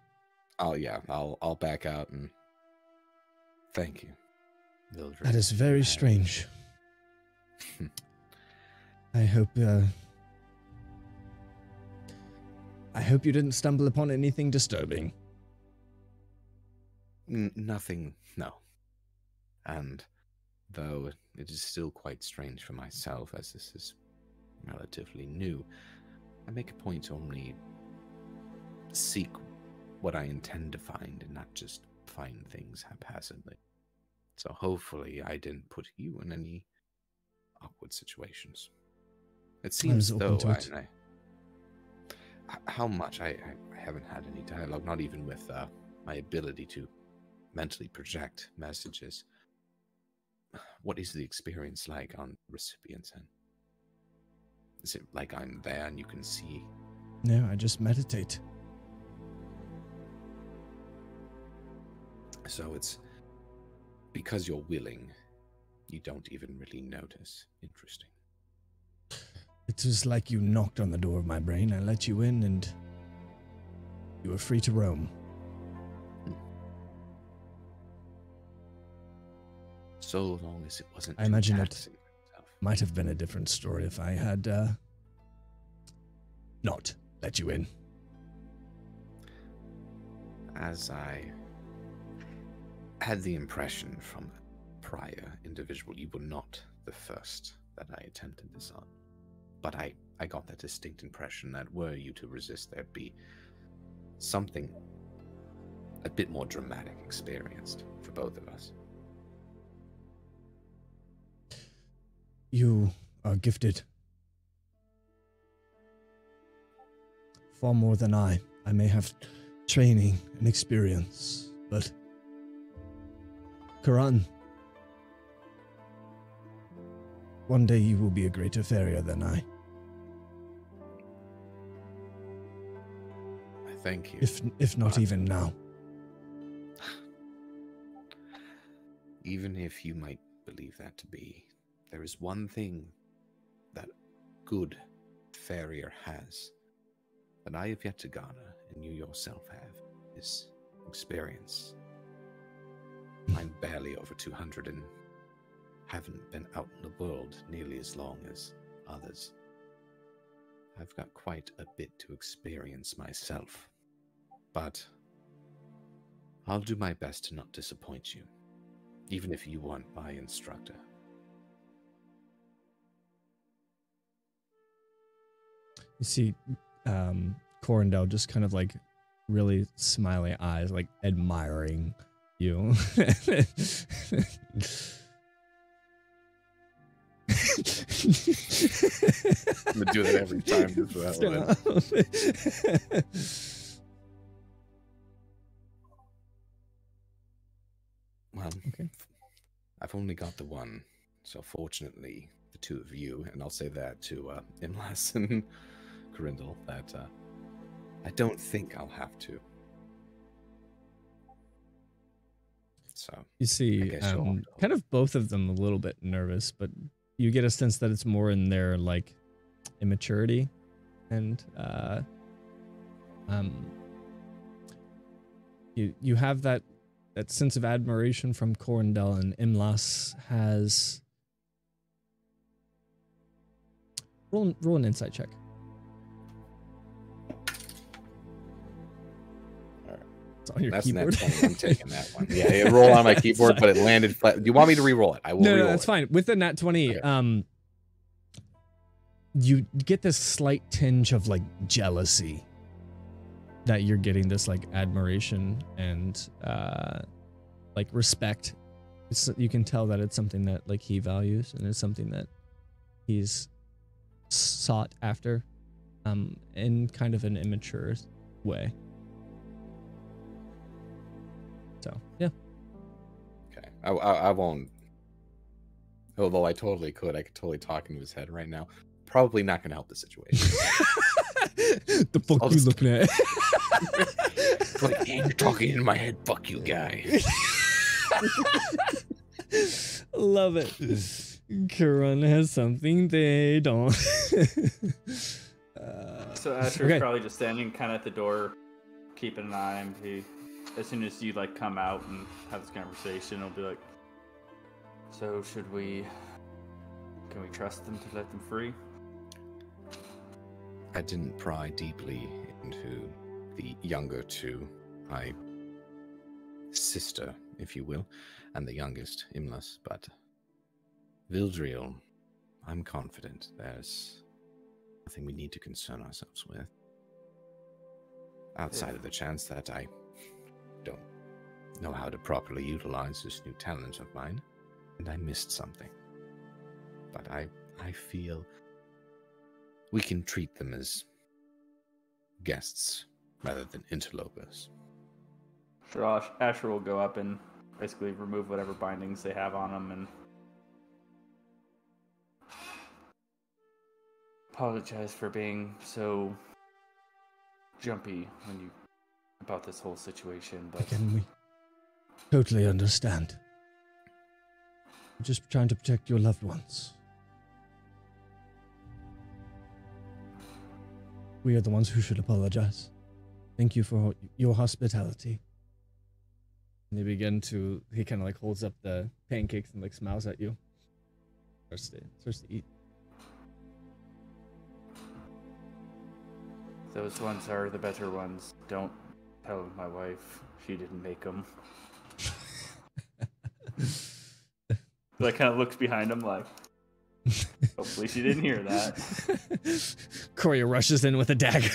I'll back out and thank you, Vildriel. That is very strange. I hope you didn't stumble upon anything disturbing. Nothing, no. And though it is still quite strange for myself, as this is relatively new, I make a point to only seek what I intend to find and not just find things haphazardly. So hopefully I didn't put you in any awkward situations. It seems though, how much I haven't had any dialogue, not even with my ability to mentally project messages. What is the experience like on recipient's end? Is it like I'm there and you can see? No, I just meditate. So it's because you're willing, you don't even really notice. Interesting. It was like you knocked on the door of my brain. I let you in and you were free to roam. So long as it wasn't I imagine it taxing myself. might have been a different story if I had not let you in. As I had the impression from a prior individual, you were not the first that I attempted this on. But I got that distinct impression that were you to resist, there'd be something a bit more dramatic experienced for both of us. You are gifted. Far more than I. I may have training and experience, but Karan, one day you will be a greater farrier than I. I thank you. If not even now. Even if you might believe that to be, there is one thing that good farrier has that I have yet to garner, and you yourself have, is experience. I'm barely over 200 and haven't been out in the world nearly as long as others. I've got quite a bit to experience myself, but I'll do my best to not disappoint you, even if you weren't my instructor. You see Corindel just kind of like really smiley eyes, like admiring you. I'm gonna do that every time. Well, Okay. I've only got the one, so fortunately, the two of you, and I'll say that to Imlas and Corindel, that I don't think I'll have to. So You see kind of both of them a little bit nervous, but you get a sense that it's more in their like immaturity and you have that sense of admiration from Corindel, and Imlas has roll an insight check. It's on your that's keyboard. Net 20. I'm taking that one. Yeah, it rolled on my keyboard, but it landed flat. Do you want me to re-roll it? I will. No, that's fine. With the nat 20, Okay. You get this slight tinge of like jealousy that you're getting this like admiration and like respect. You can tell that it's something that like he values and it's something that he's sought after. in kind of an immature way. So yeah. Okay. I won't. Although I totally could. I could totally talk into his head right now. Probably not going to help the situation. The fuck you looking at? Like, man, you're talking in my head. Fuck you, guy. Love it. Karan has something they don't. So Asher's probably just standing kind of at the door, keeping an eye on him. As soon as you like come out and have this conversation, he'll be like, "So can we trust them to let them free?" I didn't pry deeply into the younger two, my sister, if you will, and the youngest, Imlas, but Vildriel, I'm confident there's nothing we need to concern ourselves with. Outside of the chance that I don't know how to properly utilize this new talent of mine, and I missed something. But I feel we can treat them as guests rather than interlopers. So Asher will go up and basically remove whatever bindings they have on them and apologize for being so jumpy about this whole situation. But Again, we totally understand. We're just trying to protect your loved ones. We are the ones who should apologize. Thank you for your hospitality. And they begin to. He kind of like holds up the pancakes and like smiles at you. Starts to eat. those ones are the better ones. Don't tell my wife. She didn't make them. Like, kind of looks behind him like, hopefully she didn't hear that. Corey rushes in with a dagger.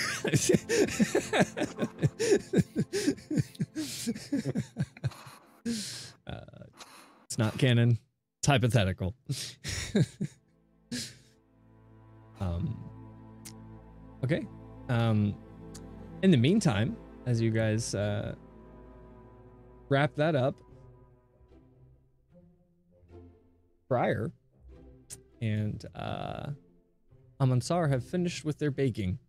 It's not canon. It's hypothetical. Okay. In the meantime, as you guys wrap that up, Briar and Amansar have finished with their baking.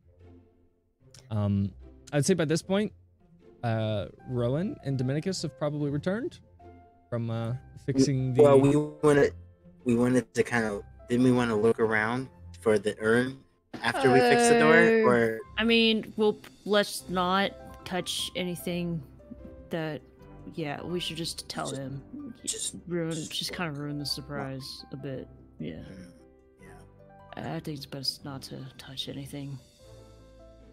I'd say by this point, Rowan and Dominicus have probably returned from fixing the. Well, we wanted to kind of. Didn't we want to look around for the urn after we fix the door? Or I mean, let's not touch anything that. Yeah, we should just tell him. Just kind of ruin the surprise a bit. Yeah. Yeah. I think it's best not to touch anything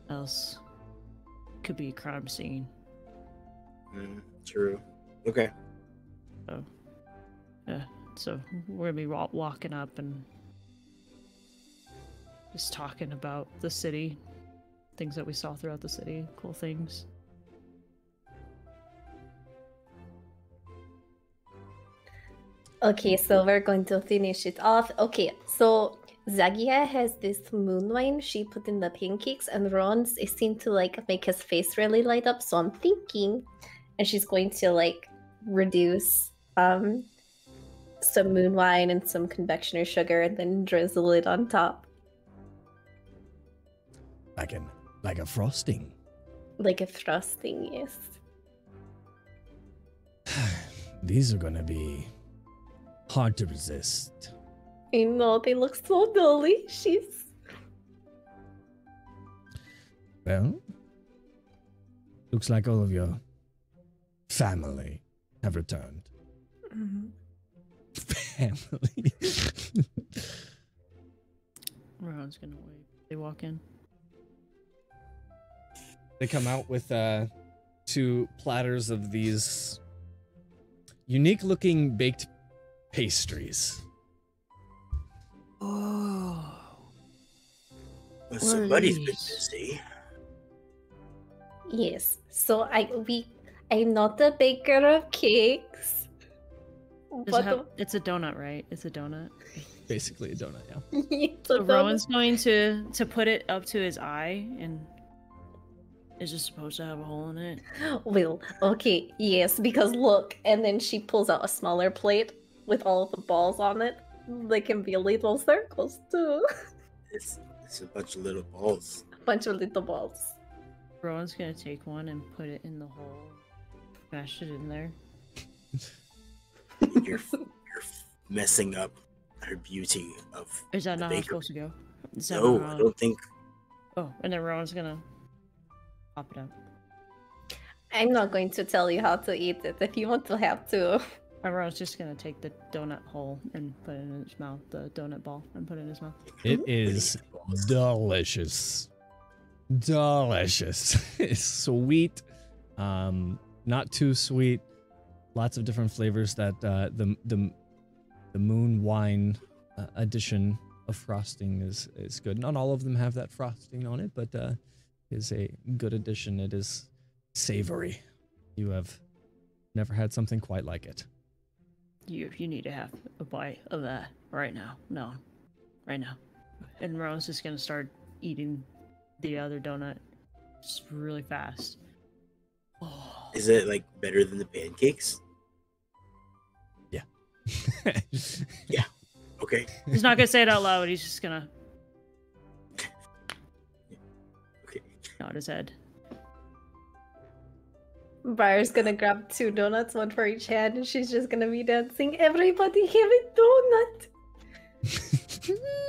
else. Could be a crime scene. True. Okay. So we're gonna be walking up and just talking about the city, things that we saw throughout the city, cool things. Okay, so we're going to finish it off. Okay, so Zagia has this moon wine she put in the pancakes, and Ron's it seemed to like make his face really light up. So I'm thinking, and she's going to like reduce some moon wine and some confectioner sugar, and then drizzle it on top, like a frosting. like a frosting. Yes. These are gonna be hard to resist. I know, they look so delicious. Well, looks like all of your family have returned. Mm-hmm. Family. Ron's gonna wait. They walk in. They come out with 2 platters of these unique-looking baked pastries. Oh. Well, somebody's been busy. Yes. So I'm not a baker of cakes, It's a donut, right? It's a donut. Basically a donut, yeah. It's a So donut. Rowan's going to put it up to his eye, and is it supposed to have a hole in it? Well, okay, yes, because look, and then she pulls out a smaller plate with all of the balls on it. They can be little circles too. It's a bunch of little balls. A bunch of little balls. Rowan's gonna take one and put it in the hole. Smash it in there. You're messing up her beauty of. Is that the not how it's baker. supposed to go? Is that No, not how- I don't think. Oh, and then Rowan's gonna pop it out. I'm not going to tell you how to eat it if you want to have to. And Rowan's just gonna take the donut hole and put it in his mouth, the donut ball, and put it in his mouth. It is delicious. Delicious. It's sweet. Not too sweet. Lots of different flavors that the moon wine edition of frosting is good. Not all of them have that frosting on it, but is a good addition. It is savory. You have never had something quite like it. You need to have a bite of that right now. No, right now. And Rowan's just gonna start eating the other donut just really fast. Oh. Is it like better than the pancakes? Yeah. Okay. He's not gonna say it out loud. He's just gonna Okay. nod his head. Briar's gonna grab 2 donuts, one for each hand, and she's just gonna be dancing. Everybody have a donut.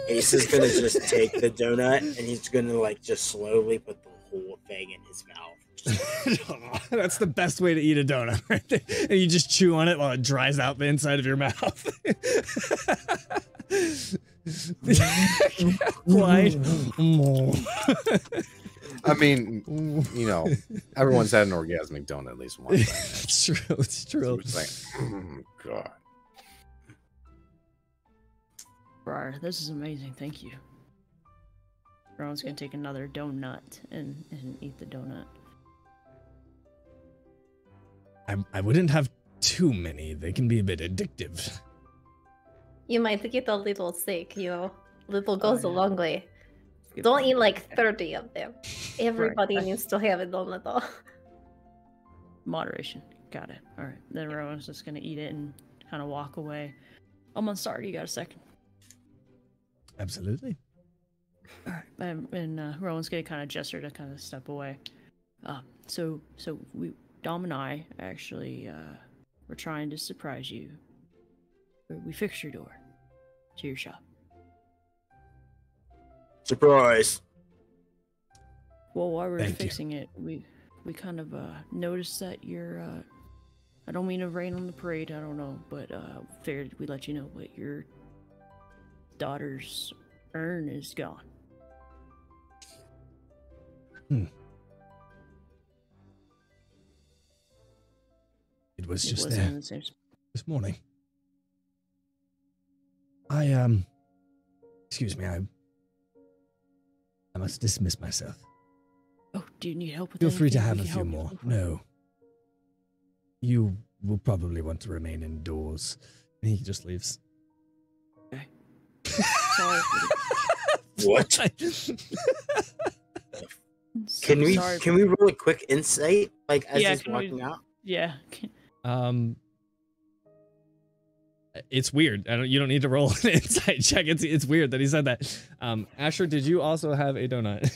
Ace is gonna just take the donut and he's gonna like just slowly put the whole thing in his mouth. That's the best way to eat a donut, right there. And you just chew on it while it dries out the inside of your mouth. Why? I mean, you know, everyone's had an orgasmic donut at least once. It's true. It's true. It's like, God. Briar, this is amazing. Thank you. Rowan's gonna take another donut and eat the donut. I wouldn't have too many. They can be a bit addictive. You might get a little sick, you know. Little goes yeah. a long way. Good Don't point. eat like 30 of them. Everybody Right. needs to have a donut though. Moderation. Got it. All right. Then Rowan's just gonna eat it and kind of walk away. I'm sorry. You got a second. Absolutely. All right. And Rowan's gonna kind of gesture to kind of step away. So Dom and I actually were trying to surprise you. We fixed your door to your shop. Surprise! Well, while we were Thank you. fixing it, we kind of noticed that you're. I don't mean to rain on the parade. I don't know, but figured we'd let you know. But your daughter's urn is gone. It was It just wasn't in there the same spot. this morning. Excuse me, I must dismiss myself. Oh, do you need help with Feel free to anything? have We a can few help more. you. No. You will probably want to remain indoors. And he just leaves. Okay. Sorry. What? Can we Sorry. roll a quick insight like as Yeah, he's can we- walking out? Yeah. It's weird. You don't need to roll an insight check. It's weird that he said that. Asher, did you also have a donut?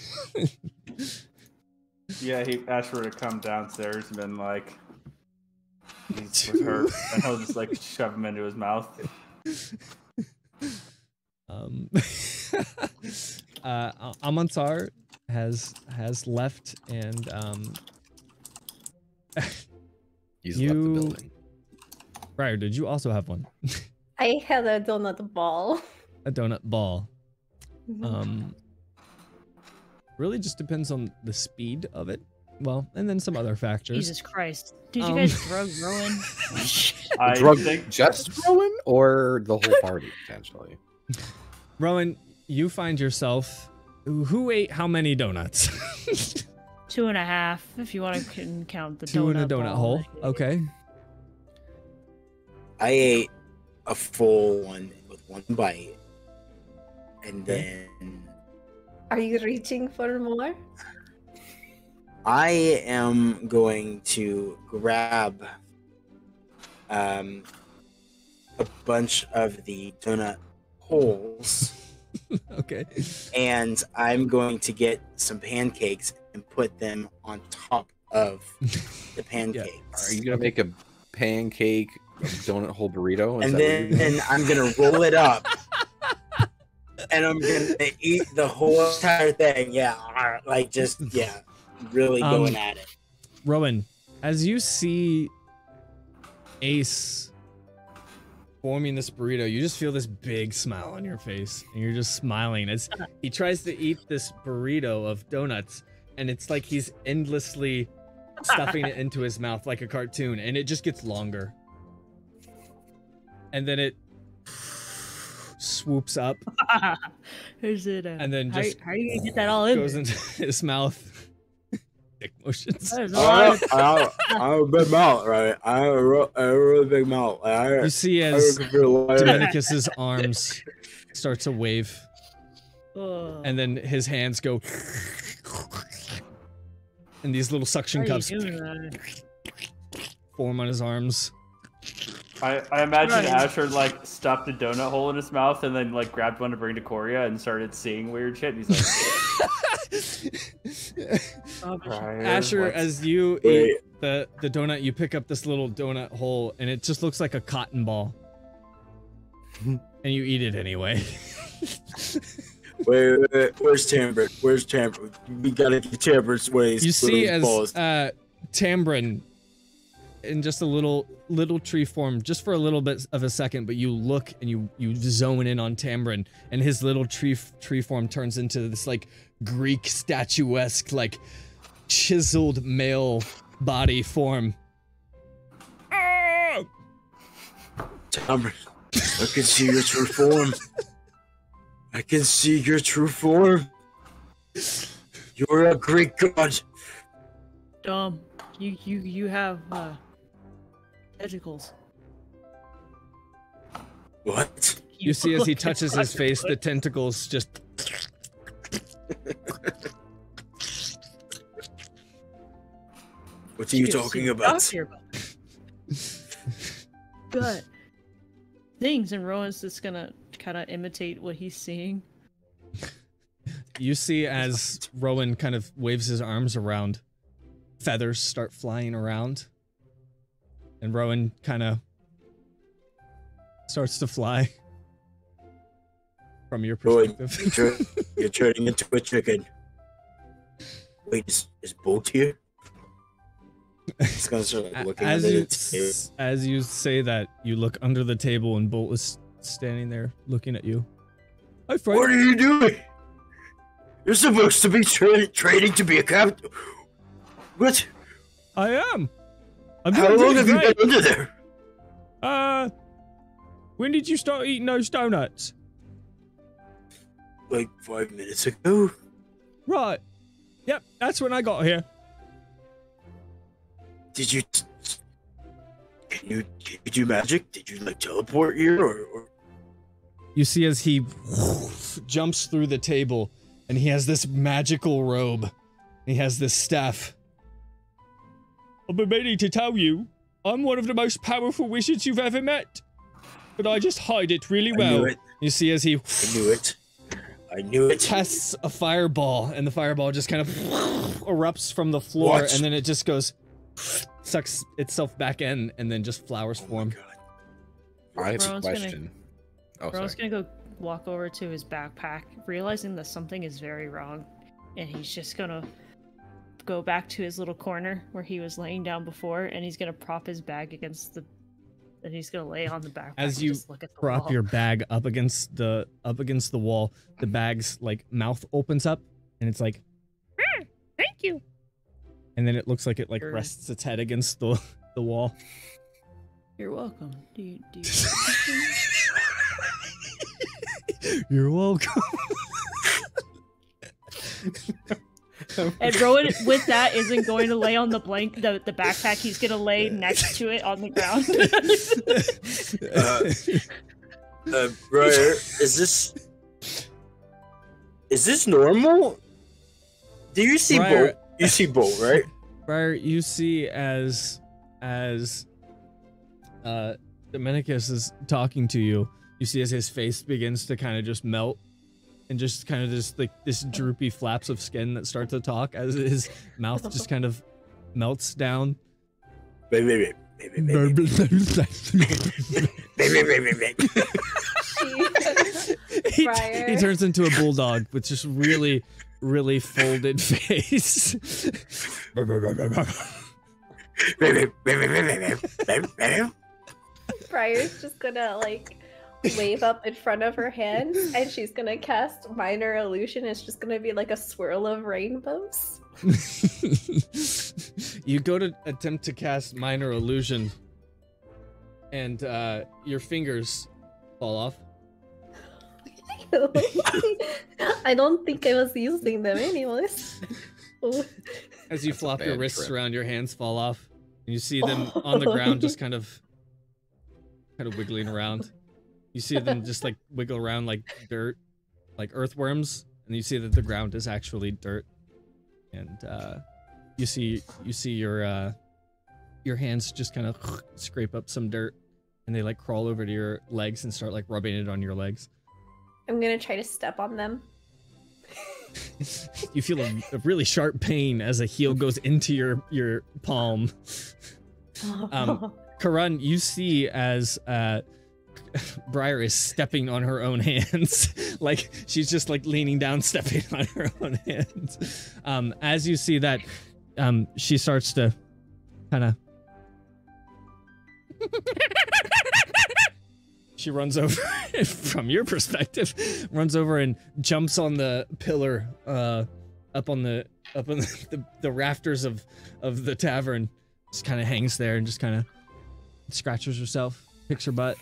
Yeah, he asked her to come downstairs and been like, he's with her, and he'll just like shove him into his mouth. Amantar has left and He's left the You- building. Briar, did you also have one? I had a donut ball. A donut ball. Mm-hmm. Really just depends on the speed of it. Well, and then some other factors. Jesus Christ. Did you Um, guys drug Rowan? I Drug think just Rowan or the whole party potentially? Rowan, you find yourself. Who ate how many donuts? 2.5, if you want to count the Two donut in a donut ball. hole. Okay. I ate a full one with one bite, and then Are you reaching for more? I am going to grab a bunch of the donut holes. Okay. And I'm going to get some pancakes and put them on top of the pancakes. Are you gonna make a pancake donut hole burrito? And then I'm gonna roll it up, and I'm gonna eat the whole entire thing. Yeah, like just really going at it. Rowan, as you see Ace forming this burrito, you just feel this big smile on your face, and you're just smiling as he tries to eat this burrito of donuts, and it's like he's endlessly stuffing it into his mouth like a cartoon, and it just gets longer. And then it swoops up. Is it? And then just how are you gonna get that all in? Goes into his mouth. Dick motions. I have a big mouth, right? I have a really big mouth. You see as Dominicus's arms start to wave, and then his hands go, and these little suction cups form on his arms. I imagine Asher like stuffed a donut hole in his mouth and then like grabbed one to bring to Korea and started seeing weird shit. And he's like, Asher, as you eat the donut, you pick up this little donut hole, and it just looks like a cotton ball, and you eat it anyway. Wait, where's Tambrin? Where's Tambrin? We gotta get Tambrin's ways. You see as Tambrin in just a little tree form, just for a little bit of a second, but you look and you zone in on Tambrin, and his little tree form turns into this like Greek statuesque, like chiseled male body form. Tambrin, I can see your true form. I can see your true form. You're a Greek god. Dom, you have tentacles. What? You see as he touches his face, the tentacles just. What are you talking about? Good things, and Rowan's just gonna kind of imitate what he's seeing. You see as Rowan kind of waves his arms around, feathers start flying around, and Rowan kind of starts to fly from your perspective. You're turning into a chicken. Wait, is Bolt here? He's gonna start like, looking as you say that, you look under the table, and Bolt is standing there looking at you. Hi, Frank. What are you doing? You're supposed to be training to be a captain. What? I am. How long have you been under there? When did you start eating those donuts? Like 5 minutes ago. Right. Yep, that's when I got here. Did you? Can you do magic? Did you like teleport here, or? You see as he jumps through the table, and he has this magical robe. He has this staff. I've been meaning to tell you, I'm one of the most powerful wizards you've ever met. But I just hide it really well. I knew it. You see as he... I knew it. I knew it. Casts a fireball, and the fireball just kind of erupts from the floor, and then it just goes... sucks itself back in, and then just flowers form. I have a question. Rowan's gonna go walk over to his backpack, realizing that something is very wrong, and he's just gonna go back to his little corner where he was laying down before, and he's gonna prop his bag against the, and he's gonna lay on the backpack. As you just look at the prop wall. your bag up against the wall, the bag's like mouth opens up, and it's like, thank you. And then it looks like it like rests its head against the wall. You're welcome. Do you You're welcome. And Rowan, with that, isn't going to lay on the the backpack. He's going to lay next to it on the ground. Briar, is this normal? Do you see Briar, Bolt? You see Bolt, right? Briar, you see as Dominicus is talking to you, you see as his face begins to kind of just melt, and just kind of just like this droopy flaps of skin that start to talk as his mouth just kind of melts down. Baby. He turns into a bulldog with just really, really folded face. Briar's just gonna like wave up in front of her hands, and she's gonna cast minor illusion. It's just gonna be like a swirl of rainbows. You go to attempt to cast minor illusion, and your fingers fall off. I don't think I was using them anyways. As you flop your wrists trip. around, your hands fall off, and you see them on the ground, just kind of wiggling around. You see them just like wiggle around like dirt, like earthworms, and you see that the ground is actually dirt. And you see your hands just kind of scrape up some dirt, and they like crawl over to your legs and start like rubbing it on your legs. I'm gonna try to step on them. You feel a really sharp pain as a heel goes into your palm. Karan, you see as Briar is stepping on her own hands. Like she's just like leaning down, stepping on her own hands. As you see that, she starts to kind of she runs over from your perspective, runs over and jumps on the pillar up on the rafters of the tavern. Just kind of hangs there and just kind of scratches herself, picks her butt.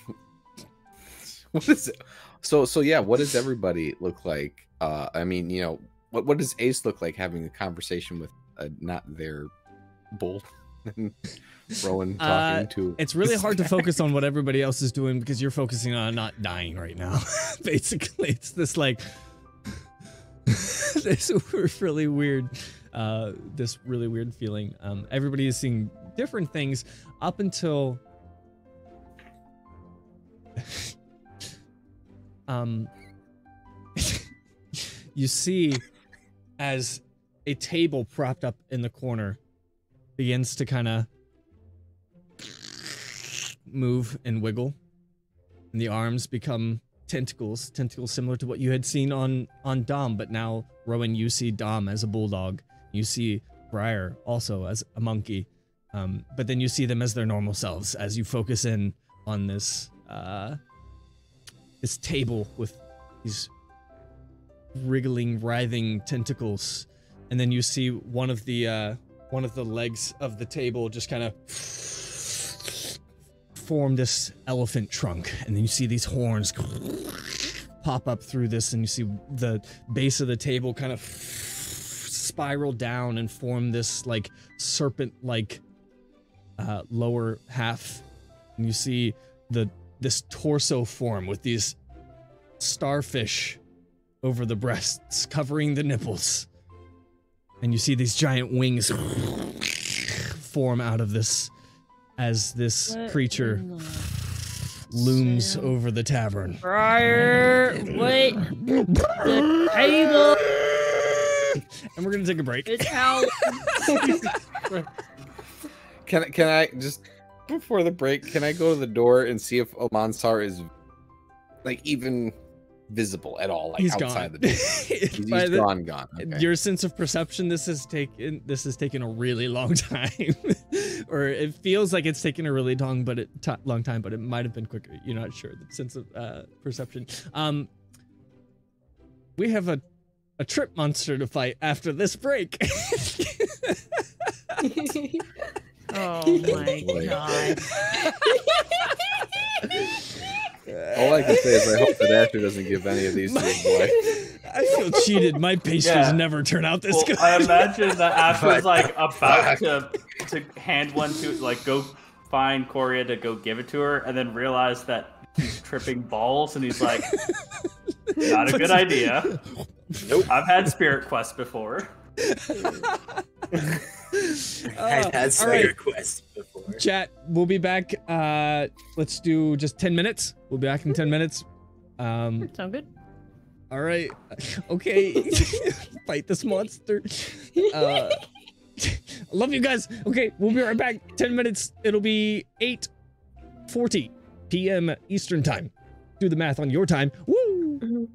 What is it? So yeah, what does everybody look like? I mean, you know, what does Ace look like having a conversation with not their bull? Rowan talking to. It's really hard to focus on what everybody else is doing because you're focusing on not dying right now. Basically, it's this like this really weird feeling. Everybody is seeing different things up until you see as a table propped up in the corner begins to kind of move and wiggle, and the arms become tentacles similar to what you had seen on Dom, but now, Rowan, you see Dom as a bulldog. You see Briar also as a monkey, but then you see them as their normal selves as you focus in on this this table with these wriggling, writhing tentacles, and then you see one of the legs of the table just kind of form this elephant trunk, and then you see these horns pop up through this, and you see the base of the table kind of spiral down and form this like serpent-like lower half, and you see this torso form with these starfish over the breasts covering the nipples, and you see these giant wings form out of this as this creature looms over the tavern. Briar, wait, the table. And we're gonna take a break. It's how. Can I just before the break? Can I go to the door and see if Omansar is like even visible at all? Like He's outside gone. the door. He's gone. Okay. Your sense of perception. This has taken a really long time, or it feels like it's taken a really long time, but it might have been quicker. You're not sure. The sense of perception. We have a trip monster to fight after this break. Oh my god. All I can say is I hope that Asher doesn't give any of these to his wife. I feel cheated. My pastries Yeah. never turn out this Well, good. I imagine that Ash was like about to hand one to like go find Coria to go give it to her, and then realize that he's tripping balls, and he's like, "Not a good idea." Nope. I've had Spirit Quest before. I've had all right. Spirit Quest before. Chat, we'll be back. Let's do just 10 minutes. We'll be back in 10 minutes. Sound good? All right. Okay. Fight this monster. Love you guys. Okay, we'll be right back. 10 minutes. It'll be 8:40 p.m. Eastern time. Do the math on your time. Woo!